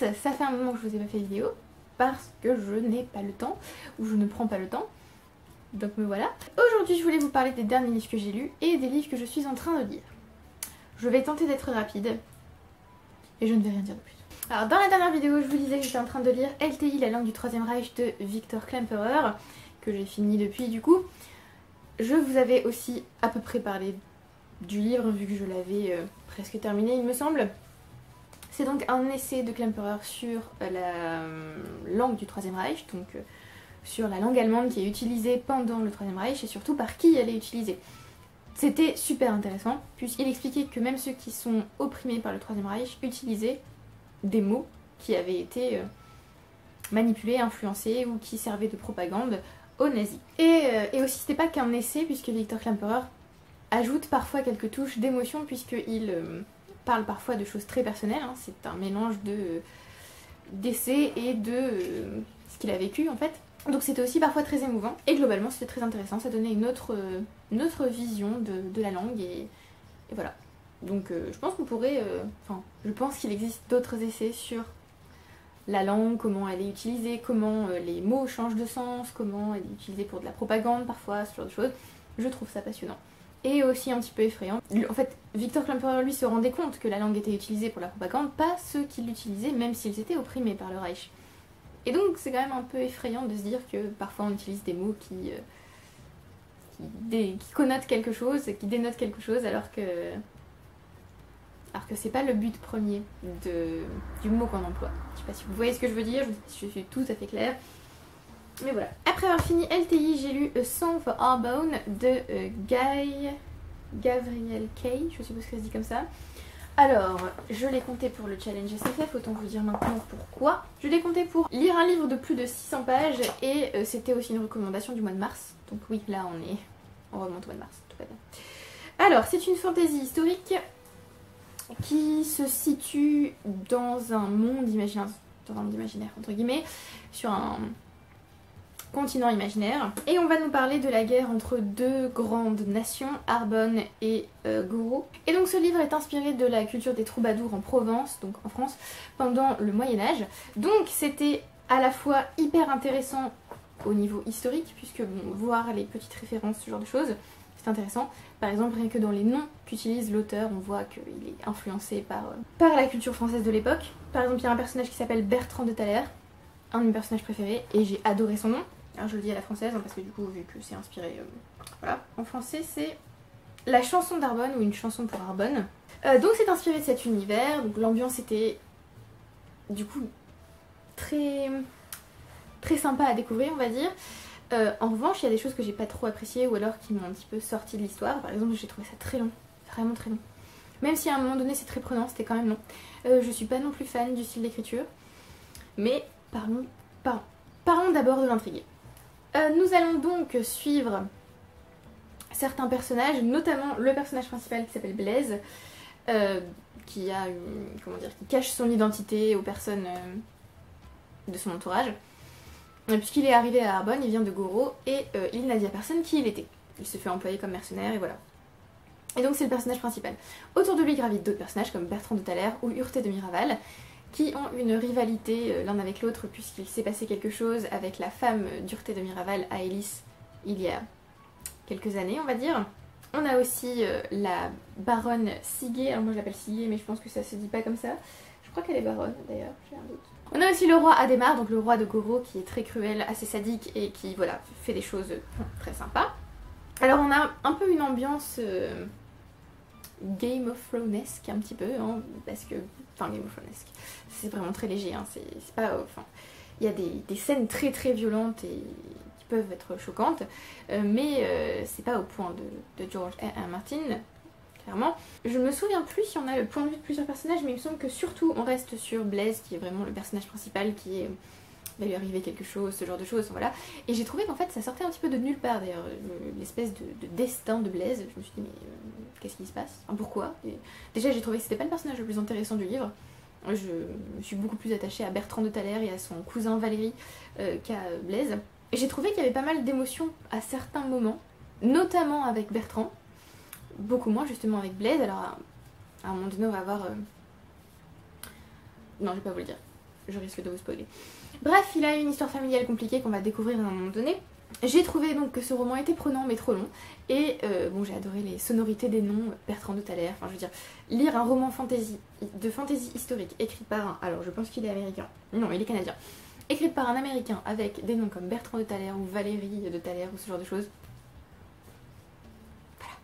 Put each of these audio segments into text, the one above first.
Yes, ça fait un moment que je vous ai pas fait de vidéo parce que je n'ai pas le temps ou je ne prends pas le temps. Donc me voilà. Aujourd'hui je voulais vous parler des derniers livres que j'ai lus et des livres que je suis en train de lire. Je vais tenter d'être rapide et je ne vais rien dire de plus. Alors dans la dernière vidéo je vous disais que j'étais en train de lire LTI, la langue du Troisième Reich de Viktor Klemperer, que j'ai fini depuis du coup. Je vous avais aussi à peu près parlé du livre vu que je l'avais presque terminé il me semble. C'est donc un essai de Klemperer sur la langue du Troisième Reich, donc sur la langue allemande qui est utilisée pendant le Troisième Reich et surtout par qui elle est utilisée. C'était super intéressant puisqu'il expliquait que même ceux qui sont opprimés par le Troisième Reich utilisaient des mots qui avaient été manipulés, influencés ou qui servaient de propagande aux nazis. Et aussi c'était pas qu'un essai puisque Viktor Klemperer ajoute parfois quelques touches d'émotion puisqu'il parle parfois de choses très personnelles, hein. C'est un mélange d'essais et de ce qu'il a vécu en fait. Donc c'était aussi parfois très émouvant et globalement c'était très intéressant, ça donnait une autre vision de la langue et voilà. Donc je pense qu'on pourrait, je pense qu'il existe d'autres essais sur la langue, comment elle est utilisée, comment les mots changent de sens, comment elle est utilisée pour de la propagande parfois, ce genre de choses. Je trouve ça passionnant. Et aussi un petit peu effrayant. En fait, Viktor Klemperer lui se rendait compte que la langue était utilisée pour la propagande, pas ceux qui l'utilisaient, même s'ils étaient opprimés par le Reich. Et donc c'est quand même un peu effrayant de se dire que parfois on utilise des mots qui connotent quelque chose, qui dénotent quelque chose, alors que c'est pas le but premier du mot qu'on emploie. Je sais pas si vous voyez ce que je veux dire, je sais pas si je suis tout à fait claire. Mais voilà. Après avoir fini LTI, j'ai lu A Song for Arbonne de Gabriel Kay, je suppose que ça se dit comme ça. Alors, je l'ai compté pour le challenge SFF, autant vous dire maintenant pourquoi. Je l'ai compté pour lire un livre de plus de 600 pages et c'était aussi une recommandation du mois de mars. Donc oui, là on remonte au mois de mars, tout va bien. Alors, c'est une fantaisie historique qui se situe dans un monde imaginaire, entre guillemets, sur un continent imaginaire. Et on va nous parler de la guerre entre deux grandes nations, Arbonne et Goro. Et donc ce livre est inspiré de la culture des troubadours en Provence, donc en France, pendant le Moyen-Âge. Donc c'était à la fois hyper intéressant au niveau historique, puisque bon, voir les petites références, ce genre de choses, c'est intéressant. Par exemple, rien que dans les noms qu'utilise l'auteur, on voit qu'il est influencé par la culture française de l'époque. Par exemple, il y a un personnage qui s'appelle Bertrand de Thaler, un de mes personnages préférés, et j'ai adoré son nom. Alors je le dis à la française, hein, parce que du coup, vu que c'est inspiré... voilà. En français, c'est La chanson d'Arbonne, ou Une chanson pour Arbonne. Donc c'est inspiré de cet univers, donc l'ambiance était du coup très sympa à découvrir, on va dire. En revanche, il y a des choses que j'ai pas trop appréciées ou alors qui m'ont un petit peu sorti de l'histoire. Par exemple, j'ai trouvé ça très long, vraiment très long. Même si à un moment donné c'est très prenant, c'était quand même long. Je suis pas non plus fan du style d'écriture, mais parlons d'abord de l'intrigue. Nous allons donc suivre certains personnages, notamment le personnage principal qui s'appelle Blaise, qui a qui cache son identité aux personnes de son entourage. Puisqu'il est arrivé à Arbonne, il vient de Goro et il n'a dit à personne qui il était. Il se fait employer comme mercenaire et voilà. Et donc c'est le personnage principal. Autour de lui gravitent d'autres personnages comme Bertrand de Thaler ou Urté de Miraval, qui ont une rivalité l'un avec l'autre puisqu'il s'est passé quelque chose avec la femme d'Urté de Miraval, Aélis, il y a quelques années on va dire. On a aussi la baronne Siguet, alors moi je l'appelle Siguet mais je pense que ça se dit pas comme ça. Je crois qu'elle est baronne d'ailleurs, j'ai un doute. On a aussi le roi Adhémar, donc le roi de Goro qui est très cruel, assez sadique et qui voilà fait des choses très sympas. Alors on a un peu une ambiance Game of Thronesque un petit peu, hein, parce que... Enfin Game of Thronesque, c'est vraiment très léger, hein, c'est pas... il y a des scènes très violentes et qui peuvent être choquantes, mais c'est pas au point de George R.R. Martin, clairement. Je me souviens plus si on a le point de vue de plusieurs personnages, mais il me semble que surtout on reste sur Blaise, qui est vraiment le personnage principal, qui est... va lui arriver quelque chose, ce genre de choses, voilà. Et j'ai trouvé qu'en fait ça sortait un petit peu de nulle part d'ailleurs, l'espèce de destin de Blaise. Je me suis dit mais qu'est-ce qui se passe, enfin, pourquoi? Et déjà j'ai trouvé que c'était pas le personnage le plus intéressant du livre. Je me suis beaucoup plus attachée à Bertrand de Thaler et à son cousin Valérie qu'à Blaise. Et j'ai trouvé qu'il y avait pas mal d'émotions à certains moments, notamment avec Bertrand, beaucoup moins justement avec Blaise. Alors à un moment donné on va avoir... Non je vais pas vous le dire. je risque de vous spoiler. Bref, il a une histoire familiale compliquée qu'on va découvrir à un moment donné. J'ai trouvé donc que ce roman était prenant mais trop long. Et bon, j'ai adoré les sonorités des noms, Bertrand de Thaler, enfin je veux dire, lire un roman de fantasy historique écrit par un... Alors je pense qu'il est américain, non il est canadien. Écrit par un américain avec des noms comme Bertrand de Thaler ou Valérie de Thaler ou ce genre de choses. Voilà.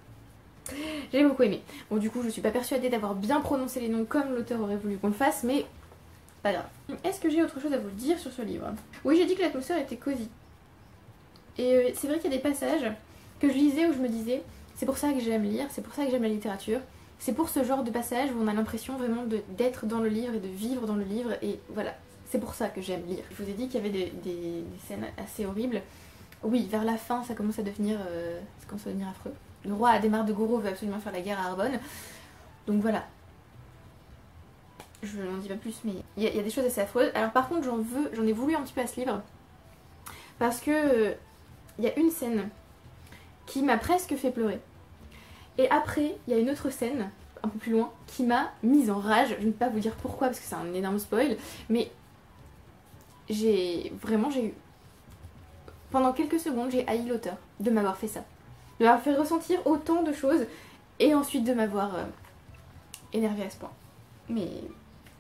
J'ai beaucoup aimé. Bon du coup je suis pas persuadée d'avoir bien prononcé les noms comme l'auteur aurait voulu qu'on le fasse, mais pas grave. Est-ce que j'ai autre chose à vous dire sur ce livre? Oui, j'ai dit que l'atmosphère était cosy. Et c'est vrai qu'il y a des passages que je lisais où je me disais c'est pour ça que j'aime lire, c'est pour ça que j'aime la littérature. C'est pour ce genre de passage où on a l'impression vraiment d'être dans le livre et de vivre dans le livre. Et voilà, c'est pour ça que j'aime lire. Je vous ai dit qu'il y avait des scènes assez horribles. Oui, vers la fin ça commence à devenir affreux. Le roi Adhémar de Goro veut absolument faire la guerre à Arbonne. Donc voilà. Je n'en dis pas plus, mais il y a des choses assez affreuses. Alors par contre j'en ai voulu un petit peu à ce livre. Parce que il y a une scène qui m'a presque fait pleurer. Et après, il y a une autre scène, un peu plus loin, qui m'a mise en rage. Je ne vais pas vous dire pourquoi, parce que c'est un énorme spoil, mais j'ai eu... Pendant quelques secondes, j'ai haï l'auteur de m'avoir fait ça. De m'avoir fait ressentir autant de choses, et ensuite de m'avoir énervée à ce point. Mais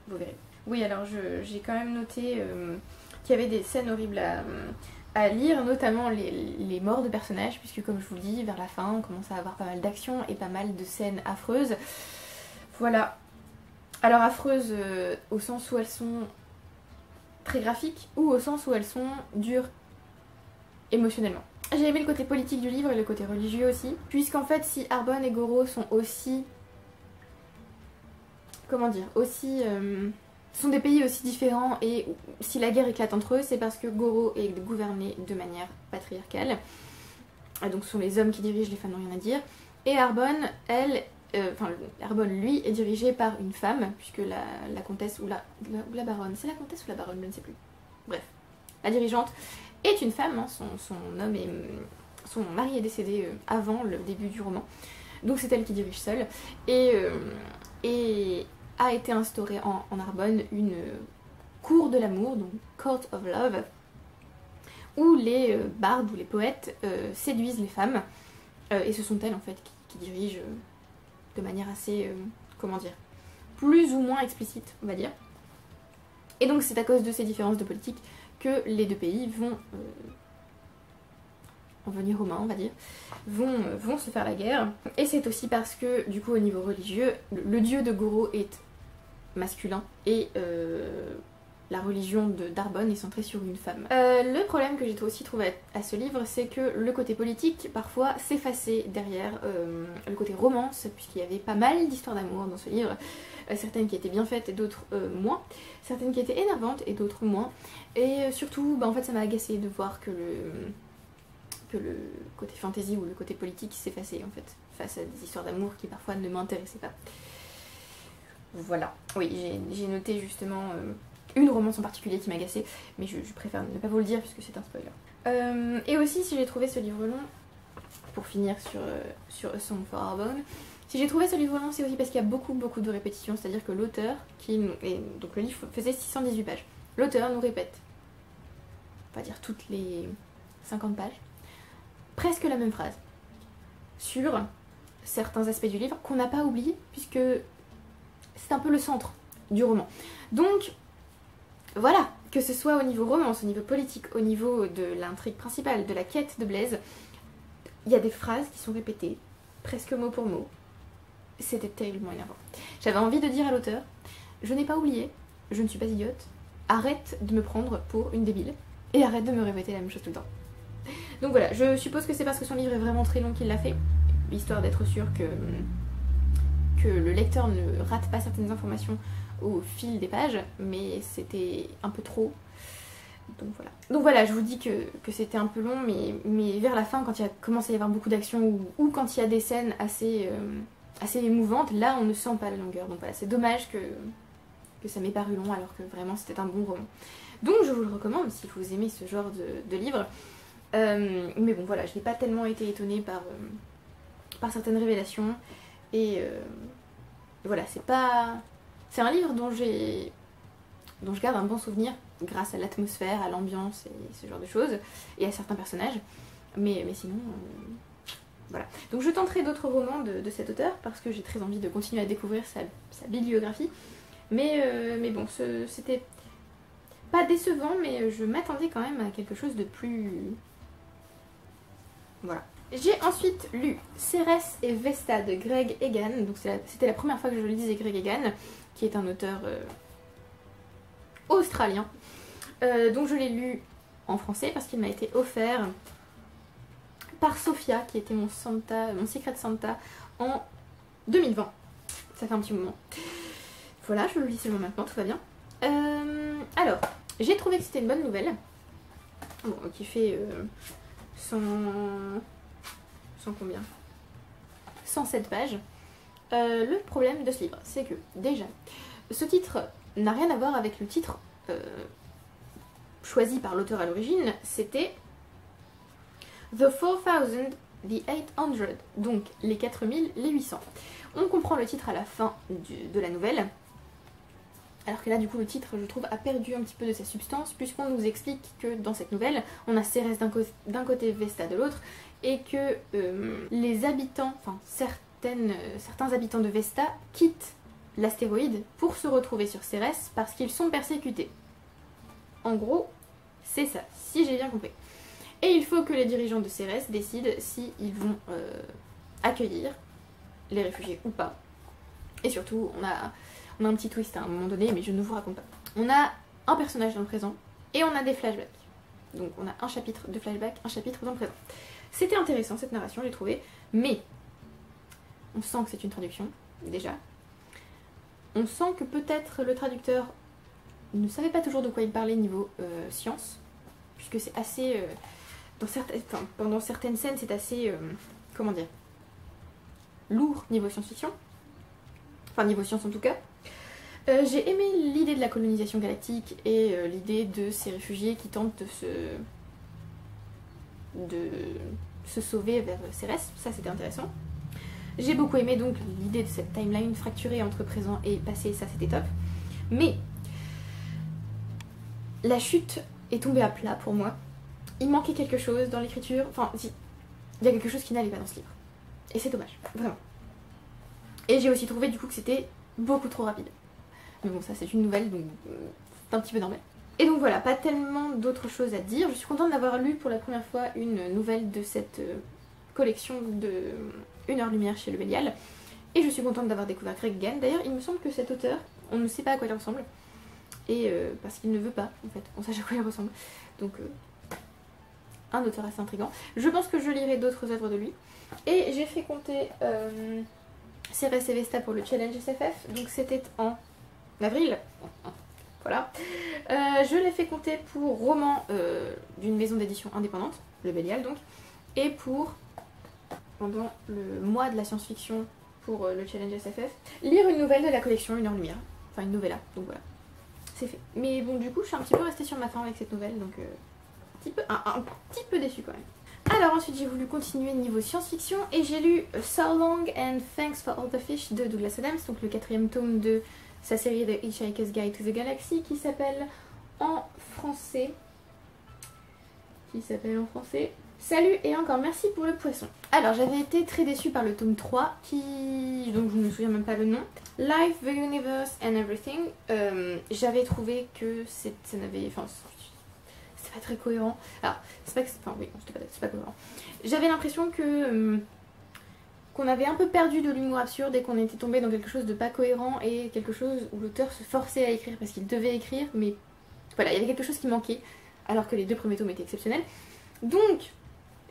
vous verrez. Oui, alors j'ai quand même noté qu'il y avait des scènes horribles à lire, notamment les morts de personnages, puisque comme je vous le dis, vers la fin on commence à avoir pas mal d'actions et pas mal de scènes affreuses. Voilà. Alors affreuses au sens où elles sont très graphiques ou au sens où elles sont dures émotionnellement. J'ai aimé le côté politique du livre et le côté religieux aussi, puisqu'en fait si Arbonne et Goro sont aussi... Comment dire, aussi... sont des pays aussi différents, et si la guerre éclate entre eux, c'est parce que Goro est gouverné de manière patriarcale. Donc ce sont les hommes qui dirigent, les femmes n'ont rien à dire. Et Arbonne, Arbonne lui est dirigé par une femme, puisque la comtesse ou la baronne, c'est la comtesse ou la baronne, je ne sais plus. Bref, la dirigeante est une femme, hein, son mari est décédé avant le début du roman. Donc c'est elle qui dirige seule. Et a été instaurée en Arbonne une cour de l'amour, donc Court of Love, où les bardes ou les poètes séduisent les femmes, et ce sont elles en fait qui dirigent de manière assez, comment dire, plus ou moins explicite, on va dire. Et donc c'est à cause de ces différences de politique que les deux pays vont en venir aux mains, on va dire, vont se faire la guerre. Et c'est aussi parce que, du coup, au niveau religieux, le dieu de Goro est masculin et la religion d'Arbonne est centrée sur une femme. Le problème que j'ai aussi trouvé à ce livre, c'est que le côté politique, parfois, s'effaçait derrière le côté romance, puisqu'il y avait pas mal d'histoires d'amour dans ce livre. Certaines qui étaient bien faites et d'autres moins. Certaines qui étaient énervantes et d'autres moins. Et surtout, en fait, ça m'a agacée de voir que le côté fantasy ou le côté politique s'effaçait en fait, face à des histoires d'amour qui parfois ne m'intéressaient pas. Voilà. Oui, j'ai noté justement une romance en particulier qui m'agaçait, mais je préfère ne pas vous le dire puisque c'est un spoiler. Et aussi, si j'ai trouvé ce livre long, pour finir sur A Song for Arbonne, si j'ai trouvé ce livre long, c'est aussi parce qu'il y a beaucoup de répétitions, c'est-à-dire que l'auteur, donc le livre faisait 618 pages, l'auteur nous répète, on va dire toutes les 50 pages, presque la même phrase sur certains aspects du livre qu'on n'a pas oublié puisque c'est un peu le centre du roman. Donc voilà, que ce soit au niveau romance, au niveau politique, au niveau de l'intrigue principale, de la quête de Blaise, il y a des phrases qui sont répétées presque mot pour mot. C'était terriblement énervant. J'avais envie de dire à l'auteur, je n'ai pas oublié, je ne suis pas idiote, arrête de me prendre pour une débile et arrête de me répéter la même chose tout le temps. Donc voilà, je suppose que c'est parce que son livre est vraiment très long qu'il l'a fait, histoire d'être sûr que le lecteur ne rate pas certaines informations au fil des pages, mais c'était un peu trop. Donc voilà, je vous dis que c'était un peu long, mais vers la fin, quand il commence à y avoir beaucoup d'action ou quand il y a des scènes assez émouvantes, là on ne sent pas la longueur. Donc voilà, c'est dommage que ça m'ait paru long alors que vraiment c'était un bon roman. Donc je vous le recommande si vous aimez ce genre de livre. Mais bon voilà, je n'ai pas tellement été étonnée par certaines révélations et voilà, c'est un livre dont j'ai dont je garde un bon souvenir grâce à l'atmosphère, à l'ambiance et ce genre de choses, et à certains personnages. Mais sinon, voilà. Donc je tenterai d'autres romans de cet auteur parce que j'ai très envie de continuer à découvrir sa bibliographie. Mais bon, c'était pas décevant, mais je m'attendais quand même à quelque chose de plus... Voilà. J'ai ensuite lu Cérès et Vesta de Greg Egan. Donc c'était la première fois que je lisais Greg Egan, qui est un auteur australien. Donc je l'ai lu en français parce qu'il m'a été offert par Sophia, qui était mon Secret Santa en 2020. Ça fait un petit moment. Voilà, je le lis seulement maintenant, tout va bien. Alors, j'ai trouvé que c'était une bonne nouvelle. Bon, qui fait 100 combien 107 pages. Le problème de ce livre, c'est que déjà, ce titre n'a rien à voir avec le titre choisi par l'auteur à l'origine. C'était The 4000, The 800, donc les 4000, les 800. On comprend le titre à la fin de la nouvelle. Alors que là, du coup, le titre, je trouve, a perdu un petit peu de sa substance, puisqu'on nous explique que dans cette nouvelle, on a Cérès d'un côté, Vesta de l'autre, et que les habitants, enfin certains habitants de Vesta quittent l'astéroïde pour se retrouver sur Cérès parce qu'ils sont persécutés. En gros, c'est ça, si j'ai bien compris. Et il faut que les dirigeants de Cérès décident s'ils vont accueillir les réfugiés ou pas. Et surtout, on a un petit twist à un moment donné, mais je ne vous raconte pas. On a un personnage dans le présent et on a des flashbacks. Donc on a un chapitre de flashback, un chapitre dans le présent. C'était intéressant cette narration, j'ai trouvé, mais on sent que c'est une traduction, déjà. On sent que peut-être le traducteur ne savait pas toujours de quoi il parlait niveau science, puisque c'est assez... pendant certaines scènes, c'est assez... comment dire, lourd niveau science-fiction. Enfin, niveau science en tout cas. J'ai aimé l'idée de la colonisation galactique et l'idée de ces réfugiés qui tentent de se sauver vers Cérès. Ça, c'était intéressant. J'ai beaucoup aimé donc l'idée de cette timeline fracturée entre présent et passé. Ça, c'était top. Mais la chute est tombée à plat pour moi. Il manquait quelque chose dans l'écriture. Enfin, si, il y a quelque chose qui n'allait pas dans ce livre. Et c'est dommage, vraiment. Et j'ai aussi trouvé du coup que c'était beaucoup trop rapide. Mais bon, ça c'est une nouvelle, donc c'est un petit peu normal. Et donc voilà, pas tellement d'autres choses à dire. Je suis contente d'avoir lu pour la première fois une nouvelle de cette collection de 1 heure lumière chez Le Bélial. Et je suis contente d'avoir découvert Greg Egan. D'ailleurs, il me semble que cet auteur, on ne sait pas à quoi il ressemble. Et parce qu'il ne veut pas, en fait, on sache à quoi il ressemble. Donc, un auteur assez intriguant. Je pense que je lirai d'autres œuvres de lui. Et j'ai fait compter Cérès et Vesta pour le challenge SFF. Donc c'était en avril. Voilà. Je l'ai fait compter pour roman d'une maison d'édition indépendante, Le Bélial donc. Et pour, pendant le mois de la science-fiction pour le challenge SFF, lire une nouvelle de la collection 1 heure lumière. Enfin une novella, donc voilà. C'est fait. Mais bon, du coup, je suis un petit peu restée sur ma faim avec cette nouvelle, donc un petit peu déçue quand même. Alors ensuite, j'ai voulu continuer niveau science-fiction et j'ai lu So Long and Thanks for All the Fish de Douglas Adams, donc le 4e tome de sa série de Hitchhiker's Guide to the Galaxy qui s'appelle en français... Salut et encore merci pour le poisson. Alors j'avais été très déçue par le tome 3 donc je ne me souviens même pas le nom. Life, the Universe and Everything. J'avais trouvé que ça n'avait... Enfin, c'était pas très cohérent. Alors, c'est pas que... Enfin oui, c'est pas cohérent. J'avais l'impression que... qu'on avait un peu perdu de l'humour absurde et qu'on était tombé dans quelque chose de pas cohérent et quelque chose où l'auteur se forçait à écrire parce qu'il devait écrire, mais voilà, il y avait quelque chose qui manquait alors que les 2 premiers tomes étaient exceptionnels. Donc,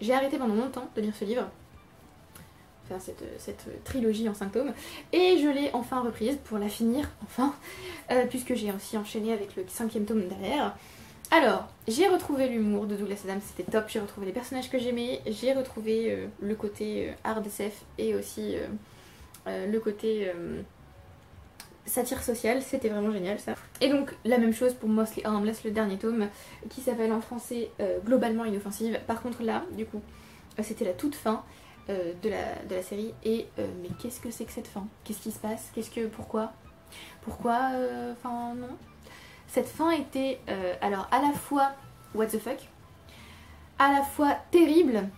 j'ai arrêté pendant longtemps de lire ce livre, enfin cette trilogie en 5 tomes, et je l'ai enfin reprise pour la finir, enfin, puisque j'ai aussi enchaîné avec le 5e tome derrière. Alors, j'ai retrouvé l'humour de Douglas Adams, c'était top, j'ai retrouvé les personnages que j'aimais, j'ai retrouvé le côté hard SF et aussi le côté satire sociale, c'était vraiment génial ça. Et donc la même chose pour Mostly Harmless, le dernier tome, qui s'appelle en français Globalement Inoffensive. Par contre là, du coup, c'était la toute fin de la série et mais qu'est-ce que c'est que cette fin? Qu'est-ce qui se passe? Pourquoi? Enfin non. Cette fin était alors à la fois what the fuck, à la fois terrible,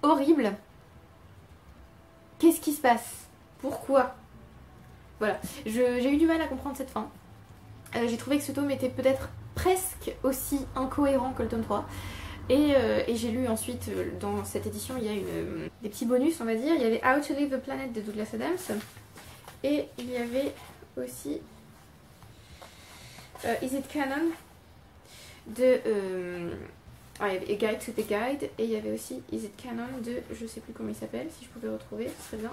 horrible. Qu'est-ce qui se passe? Pourquoi? Voilà, j'ai eu du mal à comprendre cette fin. J'ai trouvé que ce tome était peut-être presque aussi incohérent que le tome 3. Et j'ai lu ensuite, dans cette édition, il y a des petits bonus, on va dire. Il y avait How to Leave the Planet de Douglas Adams. Et il y avait aussi Is It Canon de... il y avait A Guide to the Guide. Et il y avait aussi Is It Canon de... Je sais plus comment il s'appelle, si je pouvais retrouver, ce serait bien.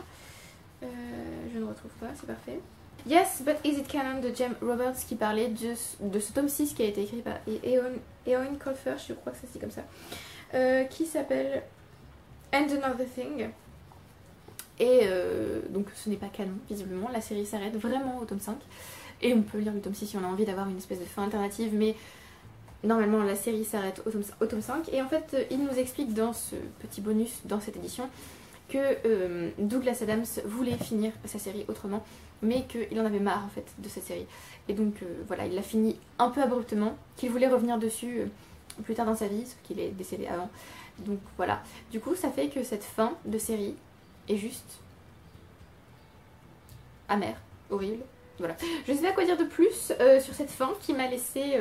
Je ne retrouve pas, c'est parfait. Yes, but Is It Canon de Jem Roberts qui parlait de ce tome 6 qui a été écrit par Eoin Colfer, je crois que ça se dit comme ça, qui s'appelle And Another Thing. Et donc ce n'est pas canon, visiblement, la série s'arrête vraiment au tome 5. Et on peut lire le tome 6 si on a envie d'avoir une espèce de fin alternative, mais normalement la série s'arrête au tome 5. Et en fait, il nous explique dans ce petit bonus, dans cette édition, que Douglas Adams voulait finir sa série autrement, mais qu'il en avait marre en fait de cette série. Et donc voilà, il l'a fini un peu abruptement, qu'il voulait revenir dessus plus tard dans sa vie, sauf qu'il est décédé avant. Donc voilà, du coup ça fait que cette fin de série est juste amère, horrible. Voilà, je sais pas quoi dire de plus sur cette fin qui m'a laissé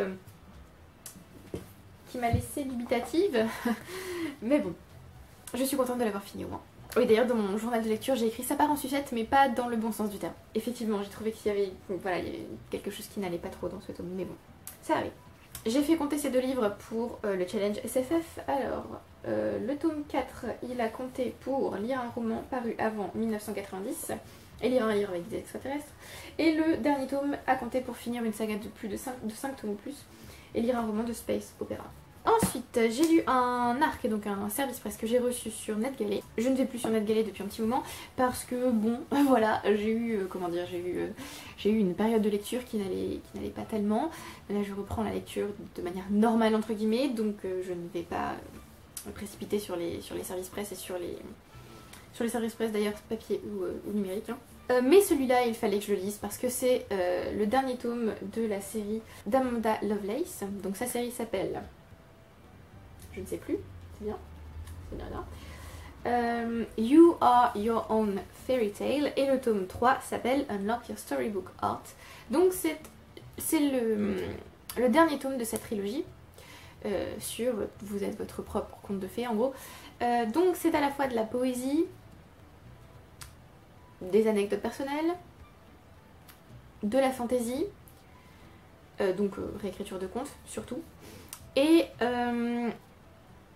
dubitative, mais bon, je suis contente de l'avoir fini au moins. Oui, d'ailleurs dans mon journal de lecture j'ai écrit ça part en sucette, mais pas dans le bon sens du terme. Effectivement, j'ai trouvé qu'il y avait, voilà, il y avait quelque chose qui n'allait pas trop dans ce tome, mais bon, ça arrive. J'ai fait compter ces deux livres pour le challenge SFF. Alors, le tome 4, il a compté pour lire un roman paru avant 1990 et lire un livre avec des extraterrestres. Et le dernier tome a compté pour finir une saga de plus de 5 tomes ou plus et lire un roman de space opéra. Ensuite, j'ai lu un arc, donc un service presse que j'ai reçu sur NetGalley. Je ne vais plus sur NetGalley depuis un petit moment parce que bon, voilà, j'ai eu, j'ai eu une période de lecture qui n'allait pas tellement. Là, je reprends la lecture de manière normale entre guillemets, donc je ne vais pas me précipiter sur les services presse et sur les services presse d'ailleurs papier ou numérique. Hein. Mais celui-là, il fallait que je le lise parce que c'est le dernier tome de la série d'Amanda Lovelace. Donc sa série s'appelle... Je ne sais plus, c'est bien, You Are Your Own Fairy Tale, et le tome 3 s'appelle Unlock Your Storybook Art. Donc c'est le dernier tome de cette trilogie sur vous êtes votre propre conte de fées en gros. Donc c'est à la fois de la poésie, des anecdotes personnelles, de la fantaisie, donc réécriture de contes surtout, et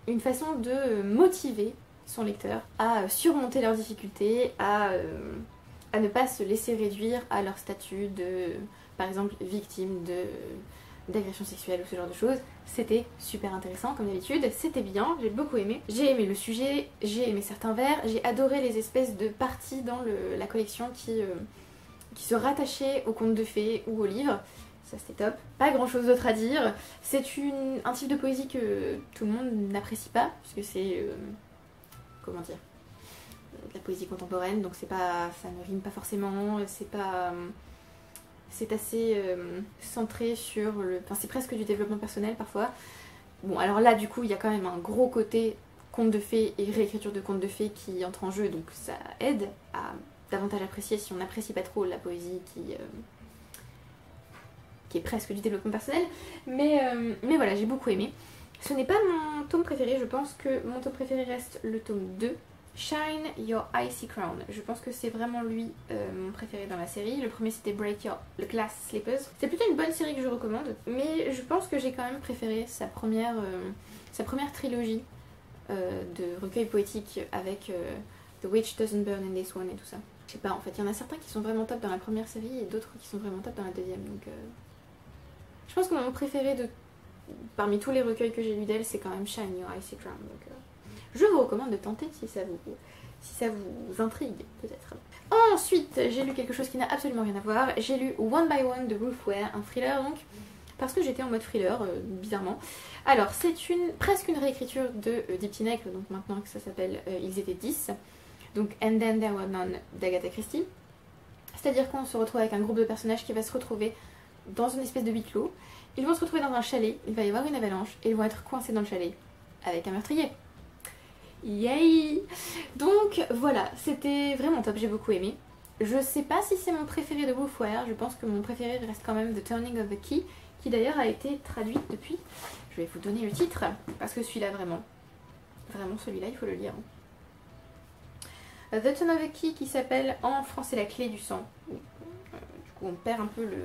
une façon de motiver son lecteur à surmonter leurs difficultés, à ne pas se laisser réduire à leur statut de, par exemple, victime d'agression sexuelle ou ce genre de choses. C'était super intéressant comme d'habitude, c'était bien, j'ai beaucoup aimé. J'ai aimé le sujet, j'ai aimé certains vers, j'ai adoré les espèces de parties dans la collection qui se rattachaient aux contes de fées ou aux livres. Ça c'était top. Pas grand chose d'autre à dire. C'est un type de poésie que tout le monde n'apprécie pas, puisque c'est... comment dire, de la poésie contemporaine, donc c'est pas, ça ne rime pas forcément, c'est pas... c'est assez centré sur le... Enfin c'est presque du développement personnel parfois. Bon alors là du coup il y a quand même un gros côté conte de fées et réécriture de contes de fées qui entre en jeu, donc ça aide à davantage apprécier si on n'apprécie pas trop la poésie qui est presque du développement personnel, mais voilà, j'ai beaucoup aimé. Ce n'est pas mon tome préféré, je pense que mon tome préféré reste le tome 2, Shine Your Icy Crown. Je pense que c'est vraiment lui mon préféré dans la série. Le premier c'était Break Your Glass Slippers. C'est plutôt une bonne série que je recommande, mais je pense que j'ai quand même préféré sa première trilogie de recueils poétiques avec The Witch Doesn't Burn in This One et tout ça. Je sais pas, en fait, il y en a certains qui sont vraiment top dans la première série et d'autres qui sont vraiment top dans la deuxième, donc... Je pense que mon préféré parmi tous les recueils que j'ai lus d'elle, c'est quand même Shine Your Icy Crown. Donc, je vous recommande de tenter si ça vous intrigue peut-être. Ensuite, j'ai lu quelque chose qui n'a absolument rien à voir. J'ai lu One by One de Ruth Ware, un thriller donc, parce que j'étais en mode thriller, bizarrement. Alors, c'est presque une réécriture de Deep Tinacle, donc maintenant que ça s'appelle Ils étaient 10. Donc, And Then There Were None d'Agatha Christie. C'est-à-dire qu'on se retrouve avec un groupe de personnages qui va se retrouver dans une espèce de huis clos Ils vont se retrouver dans un chalet, il va y avoir une avalanche et ils vont être coincés dans le chalet avec un meurtrier. Yay! Donc voilà, c'était vraiment top, j'ai beaucoup aimé. Je sais pas si c'est mon préféré de Wolfware, je pense que mon préféré reste quand même The Turning of the Key, qui d'ailleurs a été traduit depuis. Je vais vous donner le titre, parce que celui-là vraiment celui-là il faut le lire. The Turn of the Key qui s'appelle en français La Clé du Sang. Du coup on perd un peu le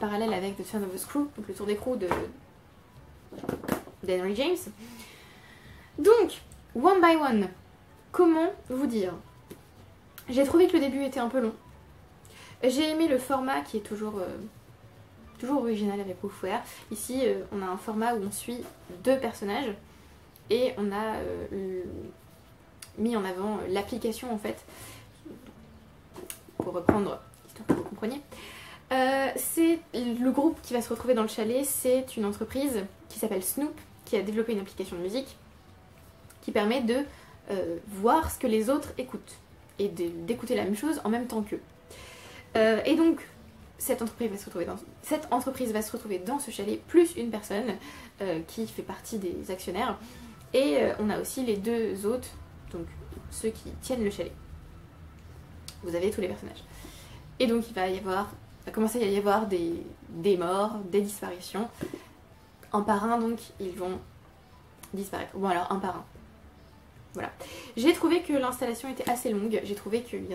parallèle avec The Turn of the Screw, donc le tour d'écrou d'Henry James. Donc, one by one, comment vous dire? J'ai trouvé que le début était un peu long. J'ai aimé le format qui est toujours original avec Wolfware. Ici, on a un format où on suit 2 personnages et on a mis en avant l'application en fait. Pour reprendre, histoire que vous compreniez. C'est le groupe qui va se retrouver dans le chalet, c'est une entreprise qui s'appelle Snoop, qui a développé une application de musique qui permet de voir ce que les autres écoutent et d'écouter la même chose en même temps qu'eux. Et donc cette entreprise va se retrouver dans ce chalet plus une personne qui fait partie des actionnaires et on a aussi les 2 autres, donc ceux qui tiennent le chalet. Vous avez tous les personnages. Et donc il va commencer à y avoir des morts, des disparitions. Un par un donc ils vont disparaître. Bon alors un par un. Voilà. J'ai trouvé que l'installation était assez longue, j'ai trouvé qu'il y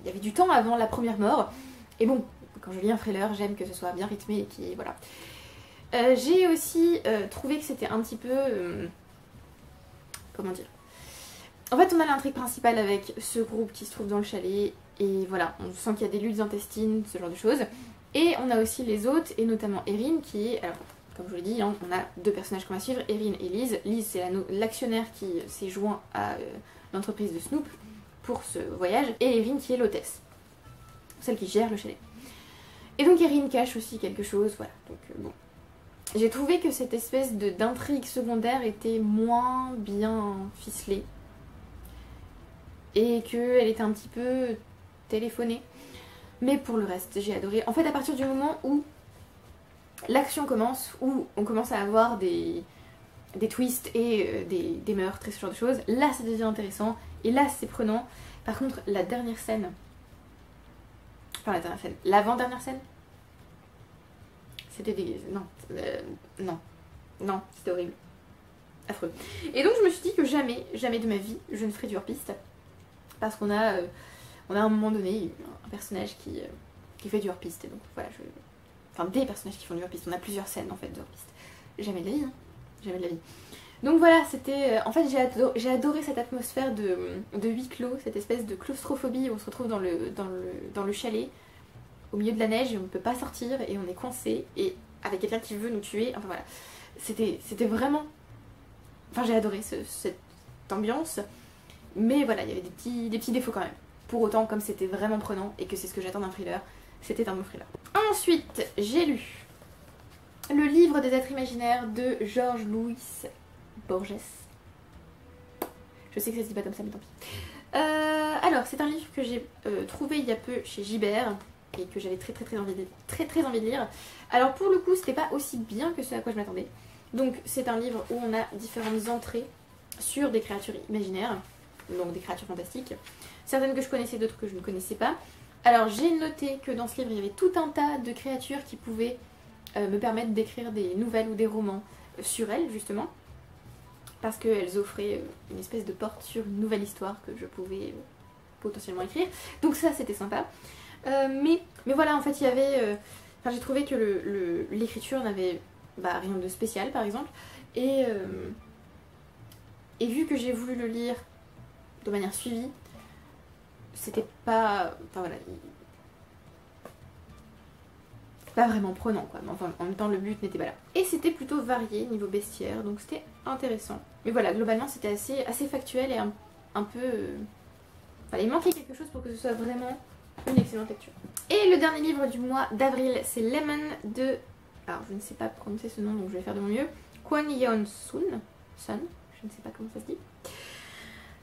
avait du temps avant la première mort. Et bon, quand je lis un thriller, j'aime que ce soit bien rythmé et qui voilà. J'ai aussi trouvé que c'était un petit peu... comment dire? En fait, on a l'intrigue principale avec ce groupe qui se trouve dans le chalet. Et voilà, on sent qu'il y a des luttes intestines, ce genre de choses. Et on a aussi les autres, et notamment Erin qui est... Alors, comme je vous l'ai dit, hein, on a 2 personnages qu'on va suivre, Erin et Liz. Liz, c'est l'actionnaire qui s'est joint à l'entreprise de Snoop pour ce voyage. Et Erin qui est l'hôtesse, celle qui gère le chalet. Et donc Erin cache aussi quelque chose, voilà. Donc bon. J'ai trouvé que cette espèce d'intrigue secondaire était moins bien ficelée. Et qu'elle était un petit peu téléphonée. Mais pour le reste, j'ai adoré. En fait, à partir du moment où l'action commence, où on commence à avoir des twists et des meurtres et ce genre de choses, là ça devient intéressant et là c'est prenant. Par contre, la dernière scène, enfin la dernière scène, l'avant-dernière scène, c'était dégueulasse. Non, c'était horrible. Affreux. Et donc je me suis dit que jamais de ma vie je ne ferai du hors-piste. Parce qu'on a, à un moment donné un personnage qui fait du hors-piste. Et donc voilà, enfin des personnages qui font du hors-piste. On a plusieurs scènes en fait de hors-piste. Jamais de la vie, hein. Jamais de la vie. Donc voilà, c'était... en fait j'ai adoré cette atmosphère de huis clos, cette espèce de claustrophobie où on se retrouve dans le chalet, au milieu de la neige et on ne peut pas sortir et on est coincé et avec quelqu'un qui veut nous tuer. Enfin voilà, c'était vraiment... Enfin j'ai adoré cette ambiance, mais voilà, il y avait des petits défauts quand même. Pour autant, comme c'était vraiment prenant et que c'est ce que j'attends d'un thriller, c'était un bon thriller. Ensuite, j'ai lu le livre des êtres imaginaires de George Louis Borges. Je sais que ça se dit pas comme ça, mais tant pis. Alors, c'est un livre que j'ai trouvé il y a peu chez Gibert et que j'avais très envie de lire. Alors pour le coup, c'était pas aussi bien que ce à quoi je m'attendais. Donc c'est un livre où on a différentes entrées sur des créatures imaginaires, donc des créatures fantastiques. Certaines que je connaissais, d'autres que je ne connaissais pas. Alors j'ai noté que dans ce livre, il y avait tout un tas de créatures qui pouvaient me permettre d'écrire des nouvelles ou des romans sur elles, justement. Parce qu'elles offraient une espèce de porte sur une nouvelle histoire que je pouvais potentiellement écrire. Donc ça, c'était sympa. Mais voilà, en fait, il y avait... j'ai trouvé que l'écriture n'avait rien de spécial, par exemple. Et vu que j'ai voulu le lire de manière suivie, c'était pas... Enfin voilà... pas vraiment prenant quoi, mais enfin en même temps le but n'était pas là. Et c'était plutôt varié niveau bestiaire, donc c'était intéressant. Mais voilà, globalement c'était assez factuel et un peu... il manquait quelque chose pour que ce soit vraiment une excellente lecture. Et le dernier livre du mois d'avril, c'est Lemon de... Alors je ne sais pas prononcer ce nom, donc je vais faire de mon mieux. Kwon Yeon Sun, je ne sais pas comment ça se dit.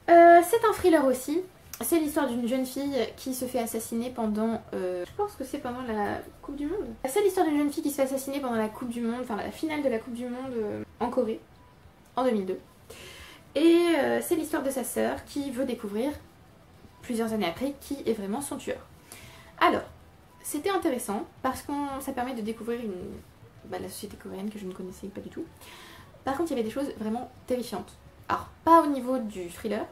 C'est un thriller aussi. C'est l'histoire d'une jeune fille qui se fait assassiner pendant... je pense que c'est pendant la Coupe du Monde. C'est l'histoire d'une jeune fille qui se fait assassiner pendant la Coupe du Monde, enfin la finale de la Coupe du Monde en Corée, en 2002. Et c'est l'histoire de sa sœur qui veut découvrir, plusieurs années après, qui est vraiment son tueur. Alors, c'était intéressant parce que ça permet de découvrir la société coréenne que je ne connaissais pas du tout. Par contre, il y avait des choses vraiment terrifiantes. Alors, pas au niveau du thriller,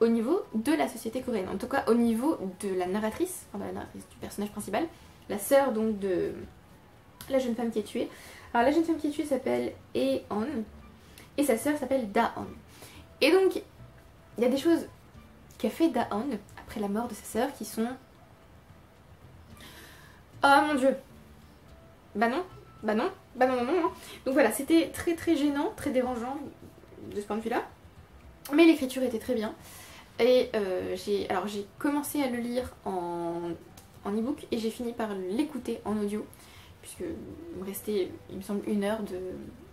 au niveau de la société coréenne, en tout cas au niveau de la narratrice, enfin de la narratrice du personnage principal, la sœur donc de la jeune femme qui est tuée. Alors la jeune femme qui est tuée s'appelle Aeon et sa sœur s'appelle Daon. Et donc il y a des choses qu'a fait Daon après la mort de sa sœur qui sont... Oh mon dieu. Bah non, bah non, bah non, non, non. Donc voilà, c'était très très gênant, très dérangeant de ce point de vue là. Mais l'écriture était très bien. Et j'ai commencé à le lire en e-book et j'ai fini par l'écouter en audio. Puisque il me restait, il me semble, 1 heure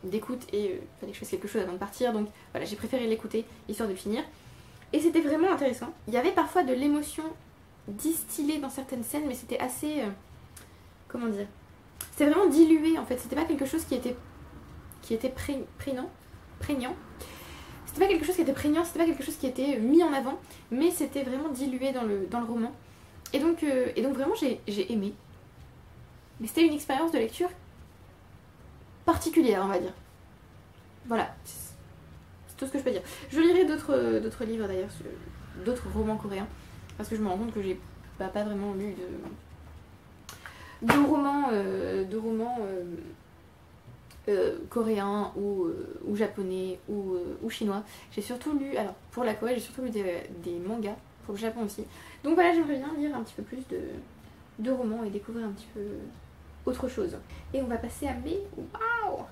d'écoute et il fallait que je fasse quelque chose avant de partir. Donc voilà, j'ai préféré l'écouter histoire de finir. Et c'était vraiment intéressant. Il y avait parfois de l'émotion distillée dans certaines scènes, mais c'était assez... comment dire? C'était vraiment dilué en fait. C'était pas quelque chose qui était prégnant. C'était pas quelque chose qui était prégnant, c'était pas quelque chose qui était mis en avant, mais c'était vraiment dilué dans le roman. Et donc vraiment j'ai aimé. Mais c'était une expérience de lecture particulière, on va dire. Voilà, c'est tout ce que je peux dire. Je lirai d'autres livres d'ailleurs, d'autres romans coréens, parce que je me rends compte que j'ai pas vraiment lu de romans coréens ou japonais ou chinois. J'ai surtout lu, alors pour la Corée j'ai surtout lu des mangas, pour le Japon aussi. Donc voilà, j'aimerais bien lire un petit peu plus de romans et découvrir un petit peu autre chose. Et on va passer à mai. Waouh,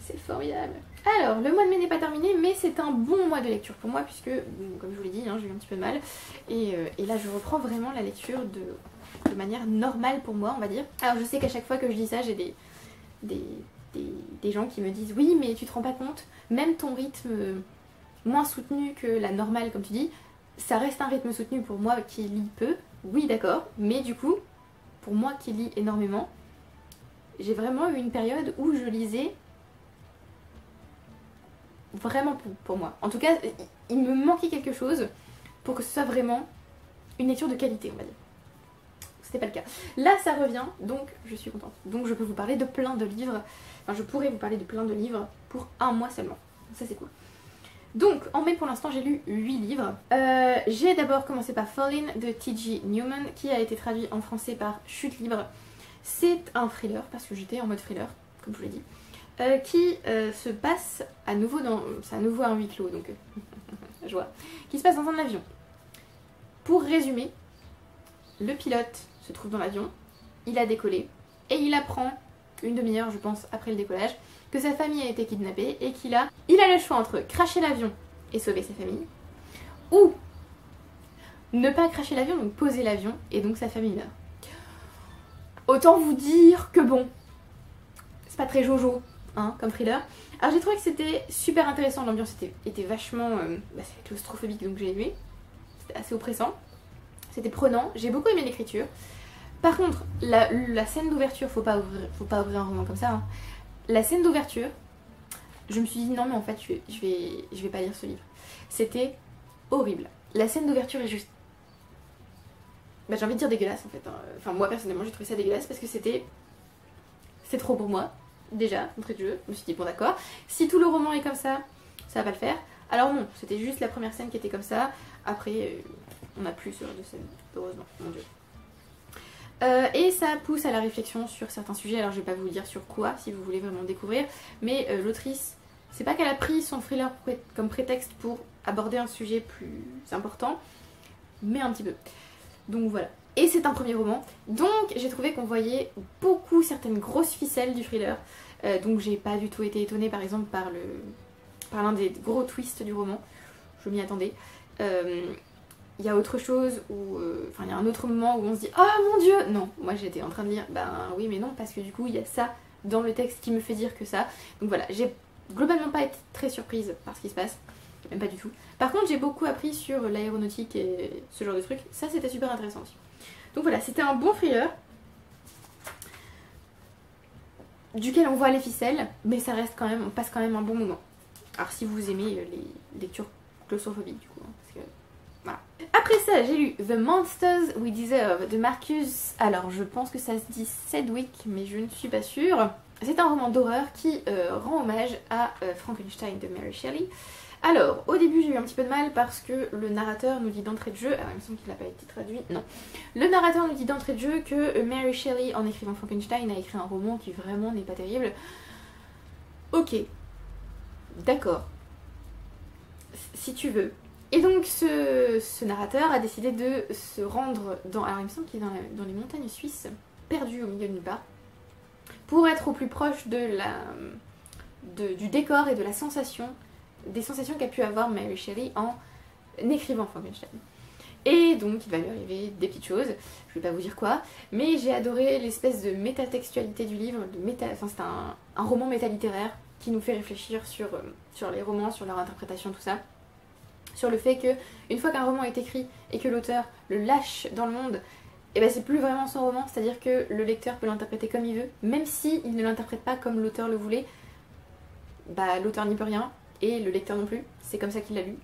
c'est formidable. Alors le mois de mai n'est pas terminé, mais c'est un bon mois de lecture pour moi puisque, bon, comme je vous l'ai dit, hein, j'ai eu un petit peu de mal et là je reprends vraiment la lecture de manière normale pour moi, on va dire. Alors je sais qu'à chaque fois que je dis ça, j'ai des gens qui me disent oui mais tu te rends pas compte, même ton rythme moins soutenu que la normale comme tu dis, ça reste un rythme soutenu pour moi qui lis peu, oui d'accord, mais du coup pour moi qui lis énormément, j'ai vraiment eu une période où je lisais vraiment pour moi. En tout cas il me manquait quelque chose pour que ce soit vraiment une lecture de qualité, on va dire. C'était pas le cas. Là ça revient, donc je suis contente. Donc je peux vous parler de plein de livres. Enfin je pourrais vous parler de plein de livres pour un mois seulement. Ça c'est cool. Donc en mai pour l'instant j'ai lu 8 livres. J'ai d'abord commencé par Fallen de T.G. Newman qui a été traduit en français par Chute libre. C'est un thriller parce que j'étais en mode thriller, comme je vous l'ai dit. Qui se passe à nouveau dans... C'est à nouveau un huis clos donc... je vois. Qui se passe dans un avion. Pour résumer, le pilote se trouve dans l'avion, il a décollé et il apprend une demi-heure je pense après le décollage que sa famille a été kidnappée et il a le choix entre cracher l'avion et sauver sa famille ou ne pas cracher l'avion, donc poser l'avion et donc sa famille meurt. Autant vous dire que bon, c'est pas très jojo hein, comme thriller. Alors j'ai trouvé que c'était super intéressant, l'ambiance était vachement c'est claustrophobique donc j'ai aimé, c'était assez oppressant. C'était prenant, j'ai beaucoup aimé l'écriture. Par contre, la scène d'ouverture, faut pas ouvrir un roman comme ça. Hein. La scène d'ouverture, je me suis dit non mais en fait je vais pas lire ce livre. C'était horrible. La scène d'ouverture est juste... Bah, j'ai envie de dire dégueulasse en fait. Hein. Enfin moi personnellement j'ai trouvé ça dégueulasse parce que c'est trop pour moi. Déjà, entrée de jeu, je me suis dit bon d'accord. Si tout le roman est comme ça va pas le faire. Alors non, c'était juste la première scène qui était comme ça. Après... on n'a plus ce genre de scène, heureusement, mon dieu. Et ça pousse à la réflexion sur certains sujets, alors je vais pas vous dire sur quoi si vous voulez vraiment découvrir, mais l'autrice, c'est pas qu'elle a pris son thriller comme prétexte pour aborder un sujet plus important, mais un petit peu. Donc voilà. Et c'est un premier roman, donc j'ai trouvé qu'on voyait beaucoup certaines grosses ficelles du thriller, donc j'ai pas du tout été étonnée par exemple par l'un des gros twists du roman, je m'y attendais. Il y a autre chose où... Enfin, il y a un autre moment où on se dit « Oh mon dieu !» Non, moi j'étais en train de lire « Ben oui mais non, parce que du coup il y a ça dans le texte qui me fait dire que ça. » Donc voilà, j'ai globalement pas été très surprise par ce qui se passe. même pas du tout. Par contre j'ai beaucoup appris sur l'aéronautique et ce genre de trucs, ça c'était super intéressant aussi. Donc voilà, c'était un bon thriller duquel on voit les ficelles, mais ça reste quand même, on passe quand même un bon moment. Alors si vous aimez les lectures claustrophobiques du coup, hein, parce que voilà. Après ça j'ai lu The Monsters We Deserve de Marcus, alors je pense que ça se dit Sedgwick mais je ne suis pas sûre. C'est un roman d'horreur qui rend hommage à Frankenstein de Mary Shelley. Alors, au début j'ai eu un petit peu de mal parce que le narrateur nous dit d'entrée de jeu, alors il me semble qu'il n'a pas été traduit, non. Le narrateur nous dit d'entrée de jeu que Mary Shelley, en écrivant Frankenstein, a écrit un roman qui vraiment n'est pas terrible. Ok, d'accord, si tu veux. Et donc ce narrateur a décidé de se rendre dans, alors il me semble qu'il est dans les montagnes suisses, perdu au milieu de nulle part, pour être au plus proche de du décor et de la sensation, des sensations qu'a pu avoir Mary Shelley en écrivant Frankenstein. Et donc il va lui arriver des petites choses, je vais pas vous dire quoi, mais j'ai adoré l'espèce de métatextualité du livre, enfin c'est un roman métalittéraire qui nous fait réfléchir sur les romans, sur leur interprétation, tout ça. Sur le fait que une fois qu'un roman est écrit et que l'auteur le lâche dans le monde, et ben c'est plus vraiment son roman, c'est-à-dire que le lecteur peut l'interpréter comme il veut, même si il ne l'interprète pas comme l'auteur le voulait, bah l'auteur n'y peut rien, et le lecteur non plus, c'est comme ça qu'il l'a lu,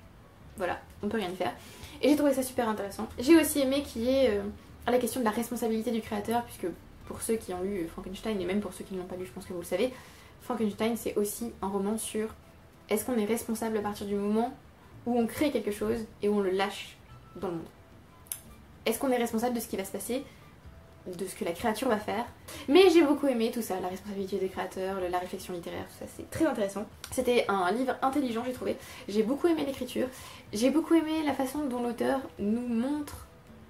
voilà, on peut rien y faire. Et j'ai trouvé ça super intéressant. J'ai aussi aimé qu'il y ait la question de la responsabilité du créateur, puisque pour ceux qui ont lu Frankenstein, et même pour ceux qui ne l'ont pas lu, je pense que vous le savez, Frankenstein c'est aussi un roman sur est-ce qu'on est responsable à partir du moment où on crée quelque chose et où on le lâche dans le monde. Est-ce qu'on est responsable de ce qui va se passer, de ce que la créature va faire? Mais j'ai beaucoup aimé tout ça, la responsabilité des créateurs, la réflexion littéraire, tout ça, c'est très intéressant. C'était un livre intelligent, j'ai trouvé. J'ai beaucoup aimé l'écriture, j'ai beaucoup aimé la façon dont l'auteur nous montre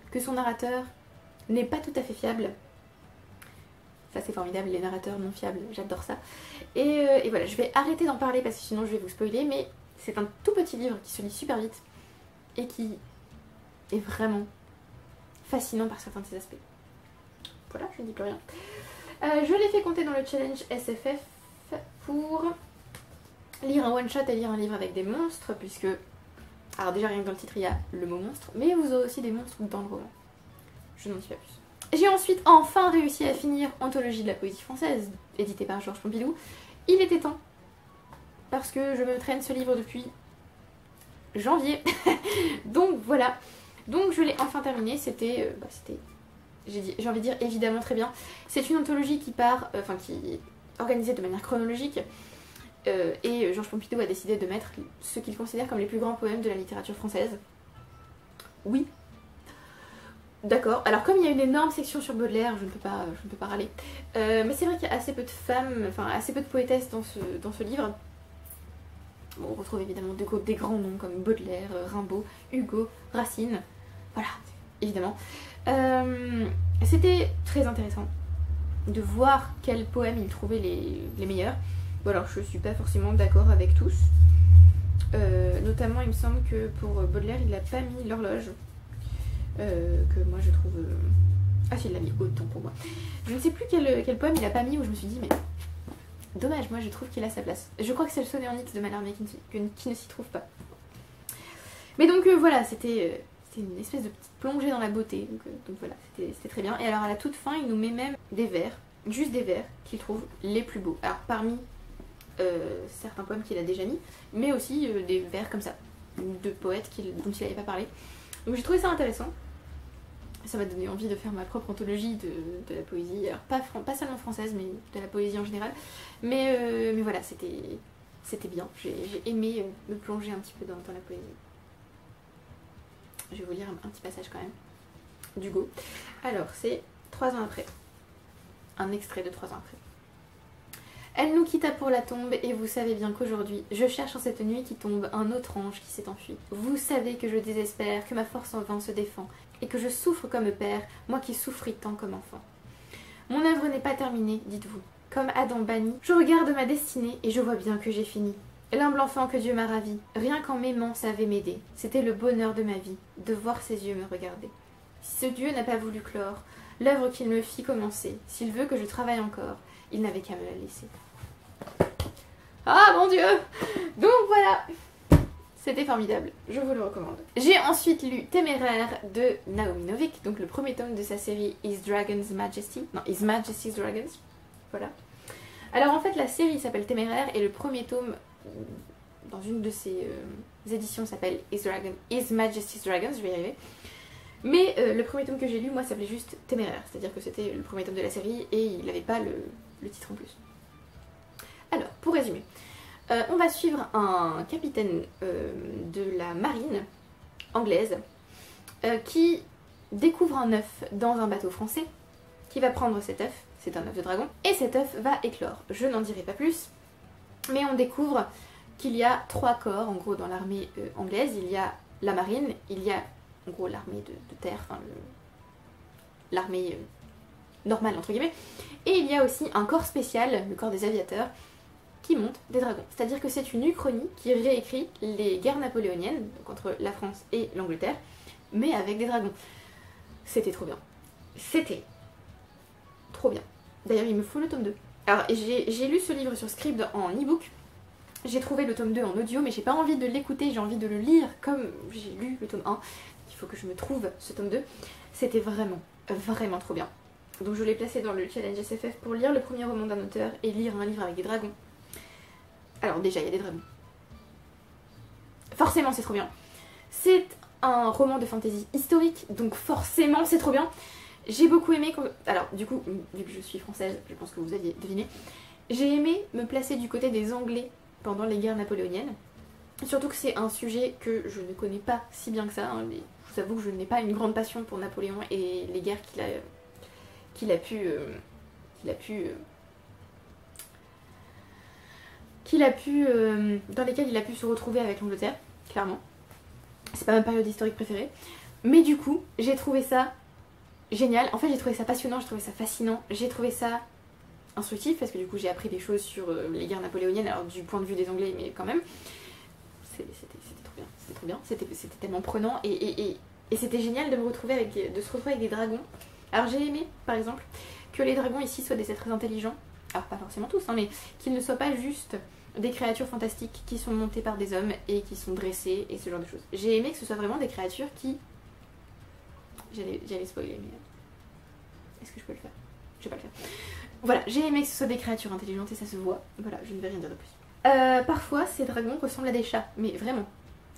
que son narrateur n'est pas tout à fait fiable. Ça c'est formidable, les narrateurs non fiables, j'adore ça. Et voilà, je vais arrêter d'en parler parce que sinon je vais vous spoiler, mais c'est un tout petit livre qui se lit super vite et qui est vraiment fascinant par certains de ses aspects. Voilà, je ne dis plus rien. Je l'ai fait compter dans le challenge SFF pour lire un one shot et lire un livre avec des monstres, puisque, alors déjà rien que dans le titre il y a le mot monstre, mais vous aurez aussi des monstres dans le roman. Je n'en dis pas plus. J'ai ensuite enfin réussi à finir Anthologie de la poésie française, édité par Georges Pompidou. Il était temps, parce que je me traîne ce livre depuis janvier. Donc voilà, donc je l'ai enfin terminé, c'était j'ai envie de dire évidemment très bien. C'est une anthologie qui part, qui est organisée de manière chronologique, et Georges Pompidou a décidé de mettre ce qu'il considère comme les plus grands poèmes de la littérature française. Oui. D'accord, alors comme il y a une énorme section sur Baudelaire, je ne peux pas râler. Mais c'est vrai qu'il y a assez peu de femmes, enfin assez peu de poétesses dans ce livre. Bon, on retrouve évidemment des grands noms comme Baudelaire, Rimbaud, Hugo, Racine, voilà, évidemment. C'était très intéressant de voir quels poèmes il trouvait les meilleurs. Bon alors je suis pas forcément d'accord avec tous. Notamment il me semble que pour Baudelaire il n'a pas mis l'horloge. Que moi je trouve... Ah si, il l'a mis autant pour moi. Je ne sais plus quel poème il a pas mis où je me suis dit mais... Dommage, moi je trouve qu'il a sa place. Je crois que c'est le sonnet en X de Mallarmé qui ne s'y trouve pas. Mais donc voilà, c'était une espèce de petite plongée dans la beauté. Donc voilà, c'était très bien. Et alors à la toute fin, il nous met même des vers, juste des vers, qu'il trouve les plus beaux. Alors parmi certains poèmes qu'il a déjà mis, mais aussi des vers comme ça, de poètes dont il n'avait pas parlé. Donc j'ai trouvé ça intéressant. Ça m'a donné envie de faire ma propre anthologie de la poésie, alors pas seulement française, mais de la poésie en général. Mais voilà, c'était bien. J'ai aimé me plonger un petit peu dans la poésie. Je vais vous lire un petit passage quand même, d'Hugo. Alors, c'est 3 ans après. Un extrait de 3 ans après. Elle nous quitta pour la tombe et vous savez bien qu'aujourd'hui, je cherche en cette nuit qui tombe un autre ange qui s'est enfui. Vous savez que je désespère, que ma force en vain se défend, et que je souffre comme père, moi qui souffris tant comme enfant. Mon œuvre n'est pas terminée, dites-vous. Comme Adam banni, je regarde ma destinée et je vois bien que j'ai fini. L'humble enfant que Dieu m'a ravi, rien qu'en m'aimant savait m'aider. C'était le bonheur de ma vie, de voir ses yeux me regarder. Si ce Dieu n'a pas voulu clore l'œuvre qu'il me fit commencer, s'il veut que je travaille encore, il n'avait qu'à me la laisser. Ah mon Dieu! Donc voilà! C'était formidable, je vous le recommande. J'ai ensuite lu Téméraire de Naomi Novik, donc le premier tome de sa série His Dragon's Majesty. Non, His Majesty's Dragons. Voilà. Alors en fait la série s'appelle Téméraire et le premier tome dans une de ses éditions s'appelle His Majesty's Dragons, je vais y arriver. Mais le premier tome que j'ai lu, moi, s'appelait juste Téméraire, c'est-à-dire que c'était le premier tome de la série et il n'avait pas le titre en plus. Alors, pour résumer, on va suivre un capitaine de la marine anglaise qui découvre un œuf dans un bateau français, qui va prendre cet œuf, c'est un œuf de dragon, et cet œuf va éclore. Je n'en dirai pas plus, mais on découvre qu'il y a 3 corps, en gros, dans l'armée anglaise. Il y a la marine, il y a en gros l'armée de terre, enfin l'armée normale entre guillemets, et il y a aussi un corps spécial, le corps des aviateurs, qui monte des dragons. C'est-à-dire que c'est une uchronie qui réécrit les guerres napoléoniennes, donc entre la France et l'Angleterre, mais avec des dragons. C'était trop bien. C'était trop bien. D'ailleurs il me faut le tome 2. Alors j'ai lu ce livre sur Scribd en e-book. J'ai trouvé le tome 2 en audio, mais j'ai pas envie de l'écouter, j'ai envie de le lire comme j'ai lu le tome 1. Il faut que je me trouve ce tome 2. C'était vraiment, vraiment trop bien. Donc je l'ai placé dans le challenge SFF pour lire le premier roman d'un auteur et lire un livre avec des dragons. Alors déjà, il y a des dragons. Forcément, c'est trop bien. C'est un roman de fantasy historique, donc forcément, c'est trop bien. J'ai beaucoup aimé... Alors, du coup, vu que je suis française, je pense que vous aviez deviné, j'ai aimé me placer du côté des Anglais pendant les guerres napoléoniennes. Surtout que c'est un sujet que je ne connais pas si bien que ça. Hein. Je vous avoue que je n'ai pas une grande passion pour Napoléon et les guerres dans lesquelles il a pu se retrouver avec l'Angleterre, clairement. C'est pas ma période historique préférée. Mais du coup, j'ai trouvé ça génial. En fait, j'ai trouvé ça passionnant, j'ai trouvé ça fascinant, j'ai trouvé ça instructif parce que du coup, j'ai appris des choses sur les guerres napoléoniennes, alors du point de vue des Anglais, mais quand même. C'était trop bien, c'était tellement prenant et c'était génial de se retrouver avec des dragons. Alors j'ai aimé, par exemple, que les dragons ici soient des êtres très intelligents. Alors pas forcément tous, hein, mais qu'ils ne soient pas juste des créatures fantastiques qui sont montées par des hommes et qui sont dressées et ce genre de choses. J'ai aimé que ce soit vraiment des créatures qui... J'allais spoiler, mais... Est-ce que je peux le faire? Je vais pas le faire. Voilà, j'ai aimé que ce soit des créatures intelligentes et ça se voit. Voilà, je ne vais rien dire de plus. Parfois, ces dragons ressemblent à des chats, mais vraiment.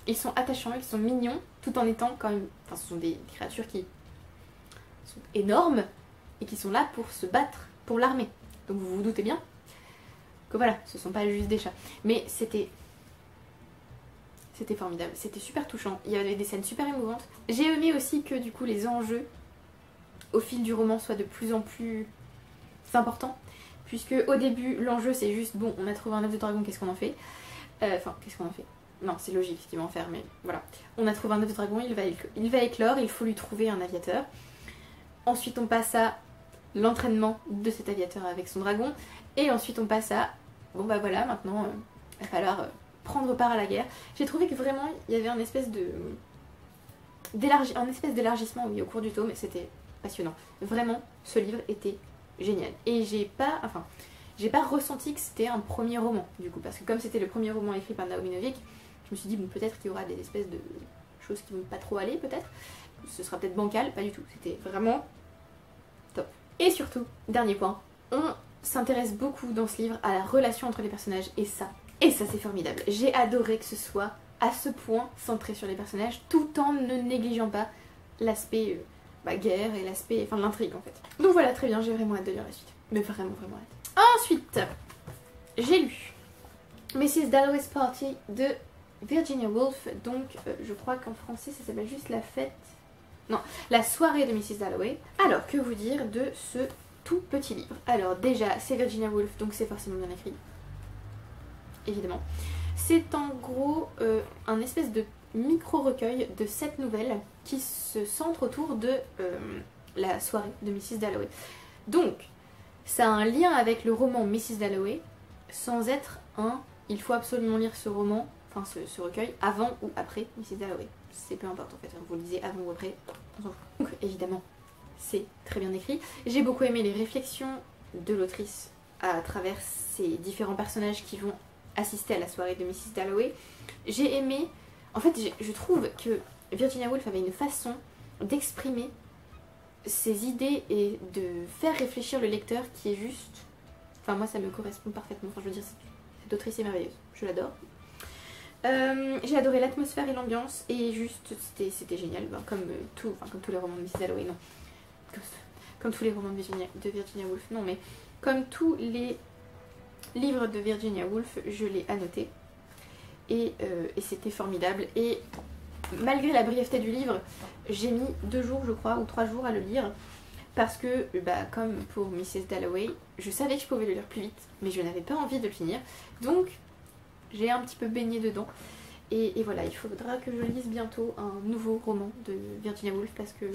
Ils sont attachants, ils sont mignons, tout en étant quand même... Enfin, ce sont des créatures qui sont énormes et qui sont là pour se battre pour l'armée. Donc vous vous doutez bien que voilà, ce sont pas juste des chats. Mais c'était formidable, c'était super touchant. Il y avait des scènes super émouvantes. J'ai aimé aussi que du coup les enjeux au fil du roman soient de plus en plus importants. Puisque au début, l'enjeu c'est juste, bon, on a trouvé un œuf de dragon, qu'est-ce qu'on en fait? Enfin, qu'est-ce qu'on en fait? Non, c'est logique ce qu'ils vont en faire, mais voilà. On a trouvé un œuf de dragon, il va éclore, il faut lui trouver un aviateur. Ensuite, on passe à l'entraînement de cet aviateur avec son dragon. Et ensuite, on passe à, bon bah voilà, maintenant, il va falloir prendre part à la guerre. J'ai trouvé que vraiment, il y avait un espèce d'élargissement oui, au cours du tome, et c'était passionnant. Vraiment, ce livre était génial. Et j'ai pas ressenti que c'était un premier roman, du coup, parce que comme c'était le premier roman écrit par Naomi Novik, je me suis dit, bon, peut-être qu'il y aura des espèces de choses qui vont pas trop aller, peut-être. Ce sera peut-être bancal, pas du tout. C'était vraiment top. Et surtout, dernier point, on s'intéresse beaucoup dans ce livre à la relation entre les personnages, et ça c'est formidable. J'ai adoré que ce soit à ce point centré sur les personnages, tout en ne négligeant pas l'aspect guerre et l'aspect, enfin l'intrigue en fait. Donc voilà, très bien, j'ai vraiment hâte de lire la suite. Mais vraiment, vraiment hâte. Ensuite, j'ai lu Mrs. Dalloway's Party de Virginia Woolf. Donc, je crois qu'en français, ça s'appelle juste la fête... Non, la soirée de Mrs. Dalloway. Alors, que vous dire de ce tout petit livre? Alors, déjà, c'est Virginia Woolf, donc c'est forcément bien écrit. Évidemment. C'est en gros un espèce de micro-recueil de 7 nouvelles qui se centrent autour de la soirée de Mrs. Dalloway. Donc, ça a un lien avec le roman Mrs. Dalloway, sans être un « il faut absolument lire ce roman », enfin ce recueil, avant ou après Mrs. Dalloway. C'est peu importe en fait, vous le lisez avant ou après, on s'en fout. Donc évidemment, c'est très bien écrit. J'ai beaucoup aimé les réflexions de l'autrice à travers ces différents personnages qui vont assister à la soirée de Mrs. Dalloway. J'ai aimé En fait, je trouve que Virginia Woolf avait une façon d'exprimer ses idées et de faire réfléchir le lecteur qui est juste... Enfin, moi, ça me correspond parfaitement. Enfin, je veux dire, cette autrice est merveilleuse. Je l'adore. J'ai adoré l'atmosphère et l'ambiance et juste, c'était génial. Ben, comme tous les romans de Mrs. Dalloway, non. Comme tous les romans de Virginia Woolf, non, mais comme tous les livres de Virginia Woolf, je l'ai annoté. Et c'était formidable. Et malgré la brièveté du livre, j'ai mis 2 jours, je crois, ou 3 jours à le lire. Parce que, bah, comme pour Mrs. Dalloway, je savais que je pouvais le lire plus vite, mais je n'avais pas envie de le finir. Donc, j'ai un petit peu baigné dedans. Et voilà, il faudra que je lise bientôt un nouveau roman de Virginia Woolf parce que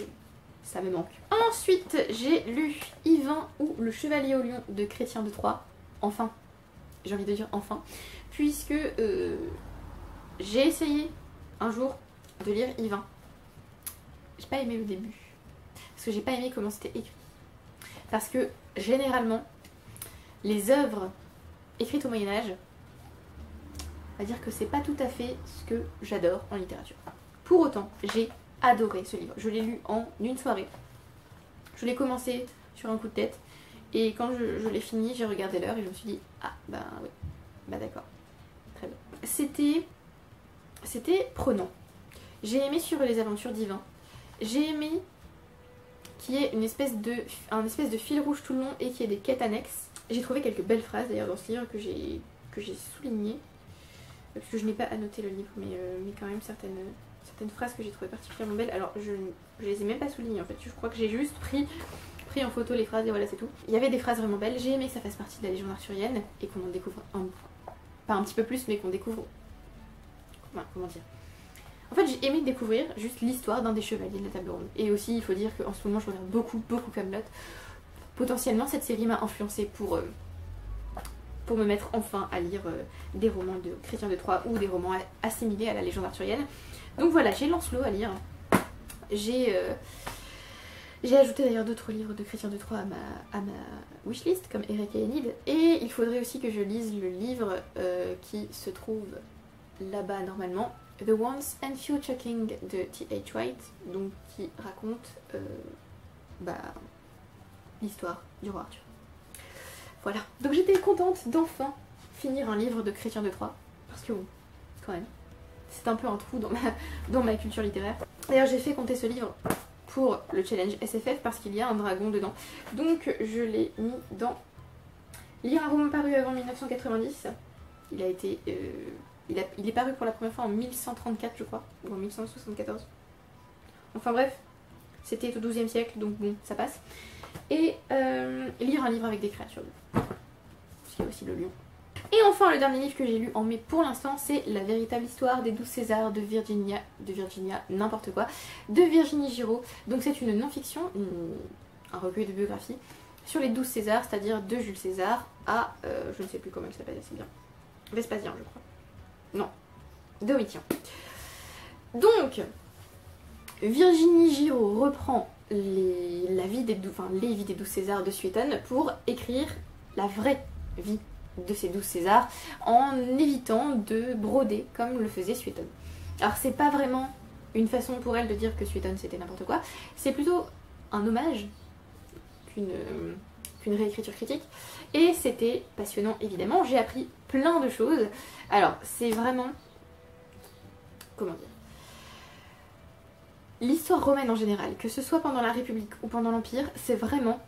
ça me manque. Ensuite, j'ai lu Yvain ou Le Chevalier au Lion de Chrétien de Troyes. Enfin, j'ai envie de dire enfin. Puisque j'ai essayé un jour de lire Yvain. J'ai pas aimé le début. Parce que j'ai pas aimé comment c'était écrit. Parce que généralement, les œuvres écrites au Moyen-Âge, on va dire que c'est pas tout à fait ce que j'adore en littérature. Pour autant, j'ai adoré ce livre. Je l'ai lu en une soirée. Je l'ai commencé sur un coup de tête. Et quand je l'ai fini, j'ai regardé l'heure et je me suis dit, ah bah oui, bah d'accord. Très bien. C'était prenant. J'ai aimé suivre les aventures d'Yvain. J'ai aimé qu'il y ait un espèce de fil rouge tout le long et qu'il y ait des quêtes annexes. J'ai trouvé quelques belles phrases d'ailleurs dans ce livre que j'ai soulignées. Parce que je n'ai pas annoté le livre, mais quand même certaines phrases que j'ai trouvées particulièrement belles. Alors je les ai même pas soulignées en fait. Je crois que j'ai juste pris en photo les phrases et voilà, c'est tout. Il y avait des phrases vraiment belles. J'ai aimé que ça fasse partie de la Légion arthurienne et qu'on en découvre pas un petit peu plus, mais qu'on découvre... Comment dire? En fait, j'ai aimé découvrir juste l'histoire d'un des chevaliers de la table ronde. Et aussi, il faut dire qu'en ce moment, je regarde beaucoup Kaamelott. Potentiellement, cette série m'a influencée pour me mettre enfin à lire des romans de Chrétien de Troyes ou des romans assimilés à la légende arthurienne. Donc voilà, j'ai Lancelot à lire. J'ai ajouté d'ailleurs d'autres livres de Chrétien de Troyes à ma wishlist, comme Eric et Enid. Et il faudrait aussi que je lise le livre qui se trouve là-bas normalement, The Once and Future King de T.H. White, donc qui raconte l'histoire du roi Arthur. Voilà, donc j'étais contente d'enfin finir un livre de Chrétien de Troyes, parce que bon, quand même, c'est un peu un trou dans ma culture littéraire. D'ailleurs j'ai fait compter ce livre pour le challenge SFF parce qu'il y a un dragon dedans, donc je l'ai mis dans lire un roman paru avant 1990. Il a été... il est paru pour la première fois en 1134 je crois, ou en 1174. Enfin bref, c'était au XIIe siècle, donc bon, ça passe. Et lire un livre avec des créatures. Parce qu'il y a aussi le lion. Et enfin, le dernier livre que j'ai lu en mai pour l'instant, c'est La véritable histoire des 12 Césars de Virginia, n'importe quoi, de Virginie Giraud. Donc c'est une non-fiction, un recueil de biographie, sur les 12 Césars, c'est-à-dire de Jules César à, je ne sais plus comment il s'appelle assez bien, Vespasien je crois. Non, Domitien. Donc, Virginie Giraud reprend les vies des 12 Césars de Suétone pour écrire la vraie vie de ces 12 Césars en évitant de broder comme le faisait Suétone. Alors c'est pas vraiment une façon pour elle de dire que Suétone c'était n'importe quoi, c'est plutôt un hommage qu'une réécriture critique, et c'était passionnant évidemment, j'ai appris plein de choses. Alors c'est vraiment, comment dire, l'histoire romaine en général, que ce soit pendant la République ou pendant l'Empire, c'est vraiment...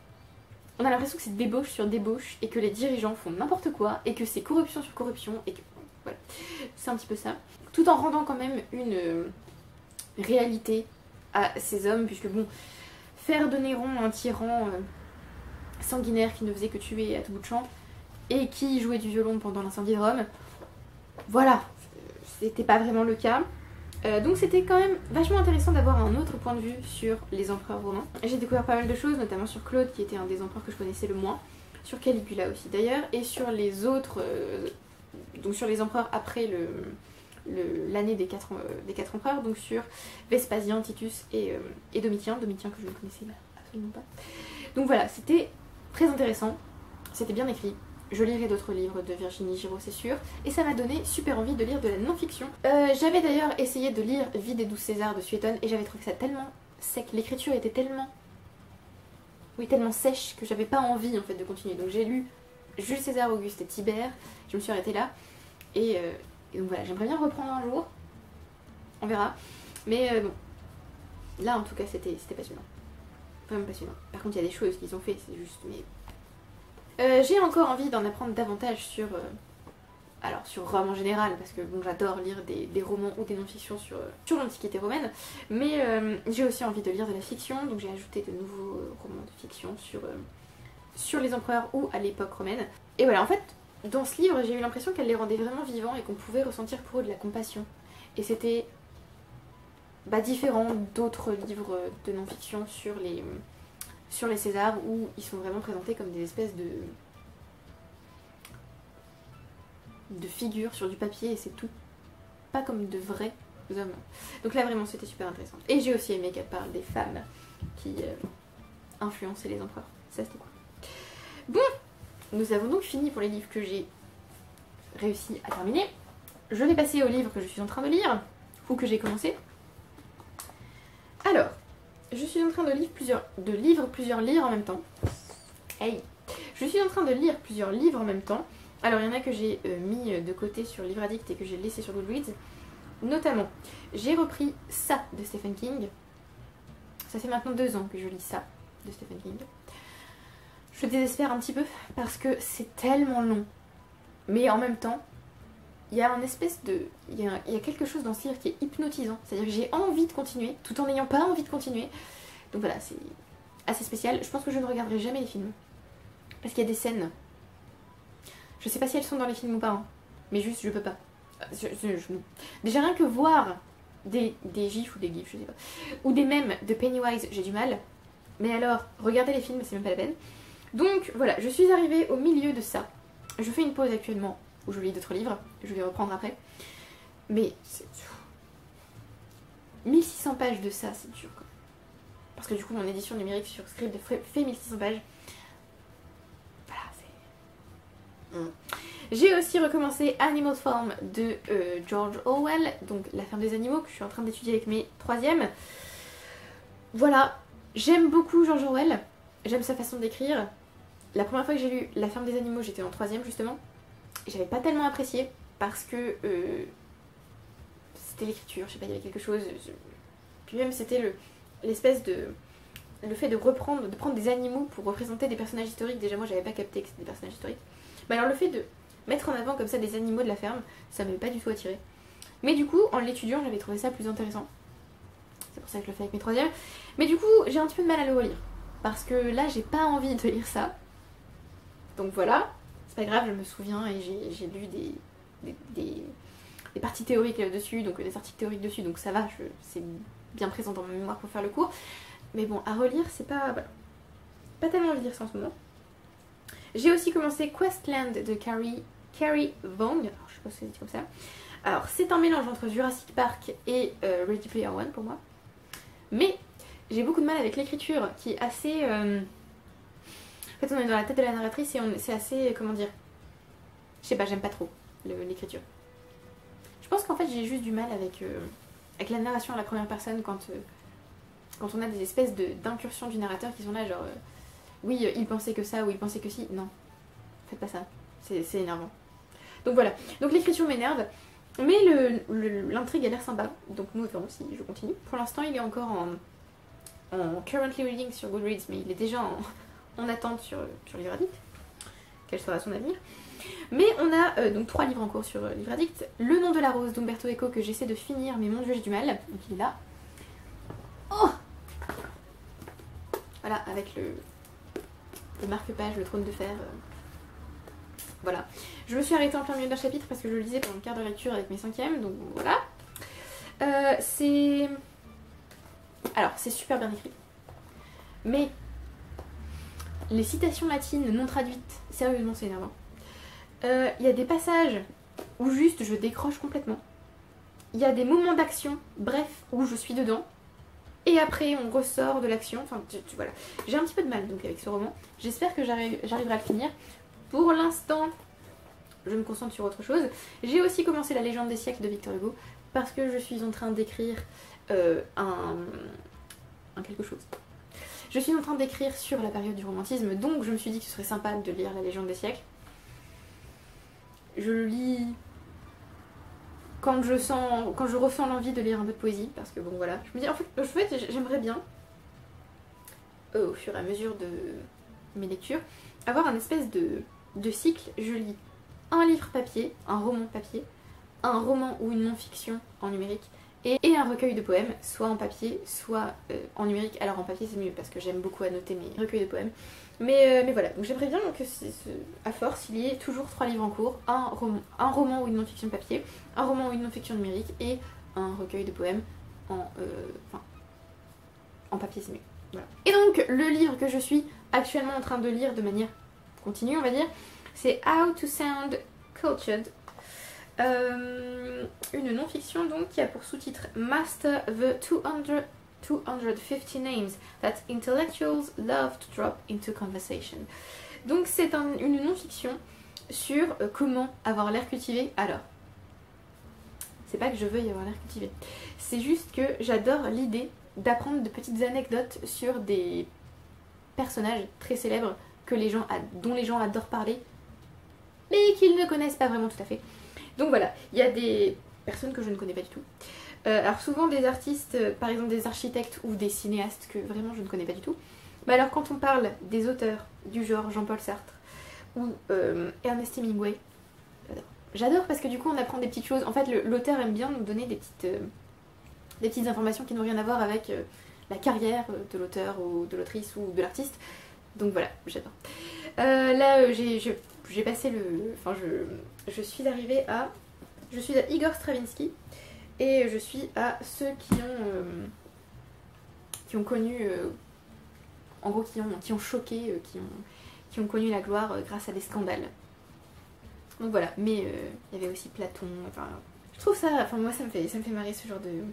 On a l'impression que c'est débauche sur débauche et que les dirigeants font n'importe quoi et que c'est corruption sur corruption et que... Voilà, c'est un petit peu ça. Tout en rendant quand même une réalité à ces hommes, puisque bon, faire de Néron un tyran sanguinaire qui ne faisait que tuer à tout bout de champ et qui jouait du violon pendant l'incendie de Rome, voilà, c'était pas vraiment le cas. Donc c'était quand même vachement intéressant d'avoir un autre point de vue sur les empereurs romains. J'ai découvert pas mal de choses, notamment sur Claude qui était un des empereurs que je connaissais le moins, sur Caligula aussi d'ailleurs, et sur les autres, donc sur les empereurs après l'année des quatre empereurs, donc sur Vespasien, Titus et Domitien que je ne connaissais absolument pas. Donc voilà, c'était très intéressant, c'était bien écrit, Je lirai d'autres livres de Virginie Giraud, c'est sûr. Et ça m'a donné super envie de lire de la non-fiction. J'avais d'ailleurs essayé de lire Vie des 12 Césars de Suétone et j'avais trouvé ça tellement sec. L'écriture était tellement... Oui, tellement sèche que j'avais pas envie en fait de continuer. Donc j'ai lu Jules César, Auguste et Tibère. Je me suis arrêtée là. Et donc voilà, j'aimerais bien reprendre un jour. On verra. Mais bon, là en tout cas c'était passionnant. Vraiment passionnant. Par contre il y a des choses qu'ils ont fait, c'est juste... mais j'ai encore envie d'en apprendre davantage sur... alors sur Rome en général, parce que bon j'adore lire des romans ou des non-fictions sur l'Antiquité romaine. Mais j'ai aussi envie de lire de la fiction, donc j'ai ajouté de nouveaux romans de fiction sur les empereurs ou à l'époque romaine. Et voilà, en fait, dans ce livre, j'ai eu l'impression qu'elle les rendait vraiment vivants et qu'on pouvait ressentir pour eux de la compassion. Et c'était différent d'autres livres de non-fiction sur les Césars où ils sont vraiment présentés comme des espèces de figures sur du papier et c'est tout. Pas comme de vrais hommes. Donc là vraiment c'était super intéressant. Et j'ai aussi aimé qu'elle parle des femmes qui influençaient les empereurs. Ça c'était cool. Bon, nous avons donc fini pour les livres que j'ai réussi à terminer. Je vais passer aux livres que je suis en train de lire, ou que j'ai commencé. Alors, je suis en train de lire plusieurs livres en même temps. Hey. Je suis en train de lire plusieurs livres en même temps. Alors, il y en a que j'ai mis de côté sur Livre Addict et que j'ai laissé sur Goodreads. Notamment, j'ai repris Ça de Stephen King. Ça fait maintenant 2 ans que je lis Ça de Stephen King. Je désespère un petit peu parce que c'est tellement long. Mais en même temps, il y a il y a quelque chose dans ce livre qui est hypnotisant. C'est-à-dire que j'ai envie de continuer tout en n'ayant pas envie de continuer. Donc voilà, c'est assez spécial. Je pense que je ne regarderai jamais les films. Parce qu'il y a des scènes. Je sais pas si elles sont dans les films ou pas. Hein, mais juste, je peux pas. Déjà rien que voir des gifs ou des gifs, je sais pas. Ou des mèmes de Pennywise, j'ai du mal. Mais alors, regarder les films, c'est même pas la peine. Donc voilà, je suis arrivée au milieu de ça. Je fais une pause actuellement où je lis d'autres livres. Je vais reprendre après. Mais c'est... 1600 pages de ça, c'est dur quoi. Parce que du coup, mon édition numérique sur Scribd fait 1600 pages. Voilà, c'est... J'ai aussi recommencé Animal Farm de George Orwell, donc La ferme des animaux, que je suis en train d'étudier avec mes 3e. Voilà, j'aime beaucoup George Orwell, j'aime sa façon d'écrire. La première fois que j'ai lu La ferme des animaux, j'étais en 3e justement. J'avais pas tellement apprécié parce que c'était l'écriture, je sais pas, il y avait quelque chose. Puis même c'était l'espèce de... le fait de prendre des animaux pour représenter des personnages historiques. Déjà moi j'avais pas capté que c'était des personnages historiques. Mais alors le fait de mettre en avant comme ça des animaux de la ferme, ça m'avait pas du tout attiré. Mais du coup, en l'étudiant, j'avais trouvé ça plus intéressant. C'est pour ça que je le fais avec mes 3e. Mais du coup, j'ai un petit peu de mal à le relire. Parce que là, j'ai pas envie de lire ça. Donc voilà, c'est pas grave, je me souviens et j'ai lu des parties théoriques dessus, donc des articles théoriques dessus, donc ça va, c'est bien présent dans ma mémoire pour faire le cours. Mais bon, à relire, c'est pas... Voilà. Pas tellement envie de lire ça en ce moment. J'ai aussi commencé Questland de Carrie Vong, alors, je sais pas si c'est dit comme ça. Alors c'est un mélange entre Jurassic Park et Ready Player One pour moi. Mais j'ai beaucoup de mal avec l'écriture qui est assez... En fait on est dans la tête de la narratrice et c'est assez... comment dire... Je sais pas, j'aime pas trop l'écriture. Je pense qu'en fait j'ai juste du mal avec la narration à la première personne quand on a des espèces d'incursions du narrateur qui sont là genre... oui, il pensait que ça ou il pensait que si. Non, faites pas ça. C'est énervant. Donc voilà. Donc l'écriture m'énerve. Mais l'intrigue a l'air sympa. Donc nous verrons si je continue. Pour l'instant, il est encore en currently reading sur Goodreads, mais il est déjà en attente sur Livre Addict. Quel sera son avenir. Mais on a donc 3 livres en cours sur Livre Addict. Le nom de la rose d'Umberto Eco que j'essaie de finir, mais mon dieu j'ai du mal. Donc il est là. Oh, voilà, avec le marque-page, le trône de fer. Voilà. Je me suis arrêtée en plein milieu d'un chapitre parce que je le lisais pendant le quart de lecture avec mes 5e, donc voilà. Alors, c'est super bien écrit. Mais les citations latines non traduites, sérieusement, c'est énervant. Il y a des passages où juste je décroche complètement. Il y a des moments d'action, bref, où je suis dedans. Et après on ressort de l'action, enfin voilà. J'ai un petit peu de mal donc avec ce roman. J'espère que j'arriverai à le finir. pour l'instant, je me concentre sur autre chose. J'ai aussi commencé La Légende des siècles de Victor Hugo parce que je suis en train d'écrire quelque chose. Je suis en train d'écrire sur la période du romantisme, donc je me suis dit que ce serait sympa de lire La Légende des siècles. Je le lis quand je ressens l'envie de lire un peu de poésie, parce que bon voilà, je me dis en fait j'aimerais bien, au fur et à mesure de mes lectures, avoir un espèce de cycle. Je lis un livre papier, un roman papier, un roman ou une non-fiction en numérique, et un recueil de poèmes, soit en papier, soit en numérique. Alors en papier c'est mieux parce que j'aime beaucoup annoter mes recueils de poèmes. Mais voilà, donc j'aimerais bien que à force il y ait toujours 3 livres en cours, un roman ou une non-fiction papier, un roman ou une non-fiction numérique et un recueil de poèmes en papier c'est mieux. Voilà. Et donc le livre que je suis actuellement en train de lire de manière continue on va dire, c'est How to Sound Cultured. Une non-fiction donc qui a pour sous-titre Master the 250 names that intellectuals love to drop into conversation. Donc c'est une non-fiction sur comment avoir l'air cultivé. Alors, c'est pas que je veuille avoir l'air cultivé, c'est juste que j'adore l'idée d'apprendre de petites anecdotes sur des personnages très célèbres dont les gens adorent parler, mais qu'ils ne connaissent pas vraiment tout à fait. Donc voilà, il y a des personnes que je ne connais pas du tout. Alors souvent des artistes, par exemple des architectes ou des cinéastes que vraiment je ne connais pas du tout. Mais alors quand on parle des auteurs du genre Jean-Paul Sartre ou Ernest Hemingway, j'adore parce que du coup on apprend des petites choses. En fait l'auteur aime bien nous donner des petites informations qui n'ont rien à voir avec la carrière de l'auteur ou de l'autrice ou de l'artiste. Donc voilà, j'adore. Là j'ai passé je suis arrivée à... Je suis à Igor Stravinsky et je suis à ceux qui ont connu... en gros qui ont choqué, qui ont connu la gloire grâce à des scandales. Donc voilà, mais il y avait aussi Platon, enfin... Je trouve ça... Enfin moi ça me fait marrer ce genre de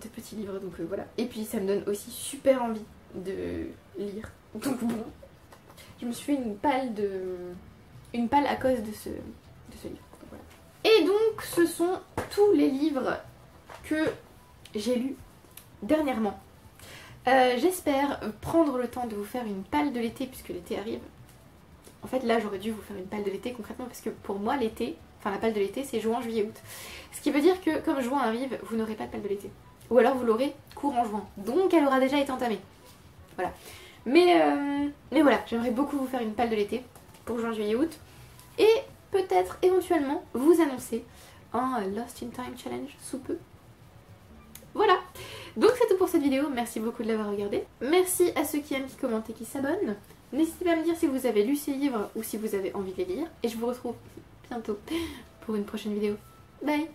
petits livres, donc voilà. Et puis ça me donne aussi super envie de lire. Donc bon, je me suis fait une palle à cause de ce livre. Donc, voilà. Et donc ce sont tous les livres que j'ai lus dernièrement. J'espère prendre le temps de vous faire une palle de l'été puisque l'été arrive. En fait là j'aurais dû vous faire une palle de l'été concrètement parce que pour moi l'été, enfin la palle de l'été c'est juin, juillet, août. Ce qui veut dire que comme juin arrive, vous n'aurez pas de palle de l'été. Ou alors vous l'aurez courant juin. Donc elle aura déjà été entamée. Voilà. Mais voilà, j'aimerais beaucoup vous faire une palle de l'été pour juin, juillet, août. Et peut-être éventuellement vous annoncer un Lost in Time Challenge sous peu. Voilà, donc c'est tout pour cette vidéo, merci beaucoup de l'avoir regardée. Merci à ceux qui aiment, qui commentent et qui s'abonnent. N'hésitez pas à me dire si vous avez lu ces livres ou si vous avez envie de les lire. Et je vous retrouve bientôt pour une prochaine vidéo. Bye!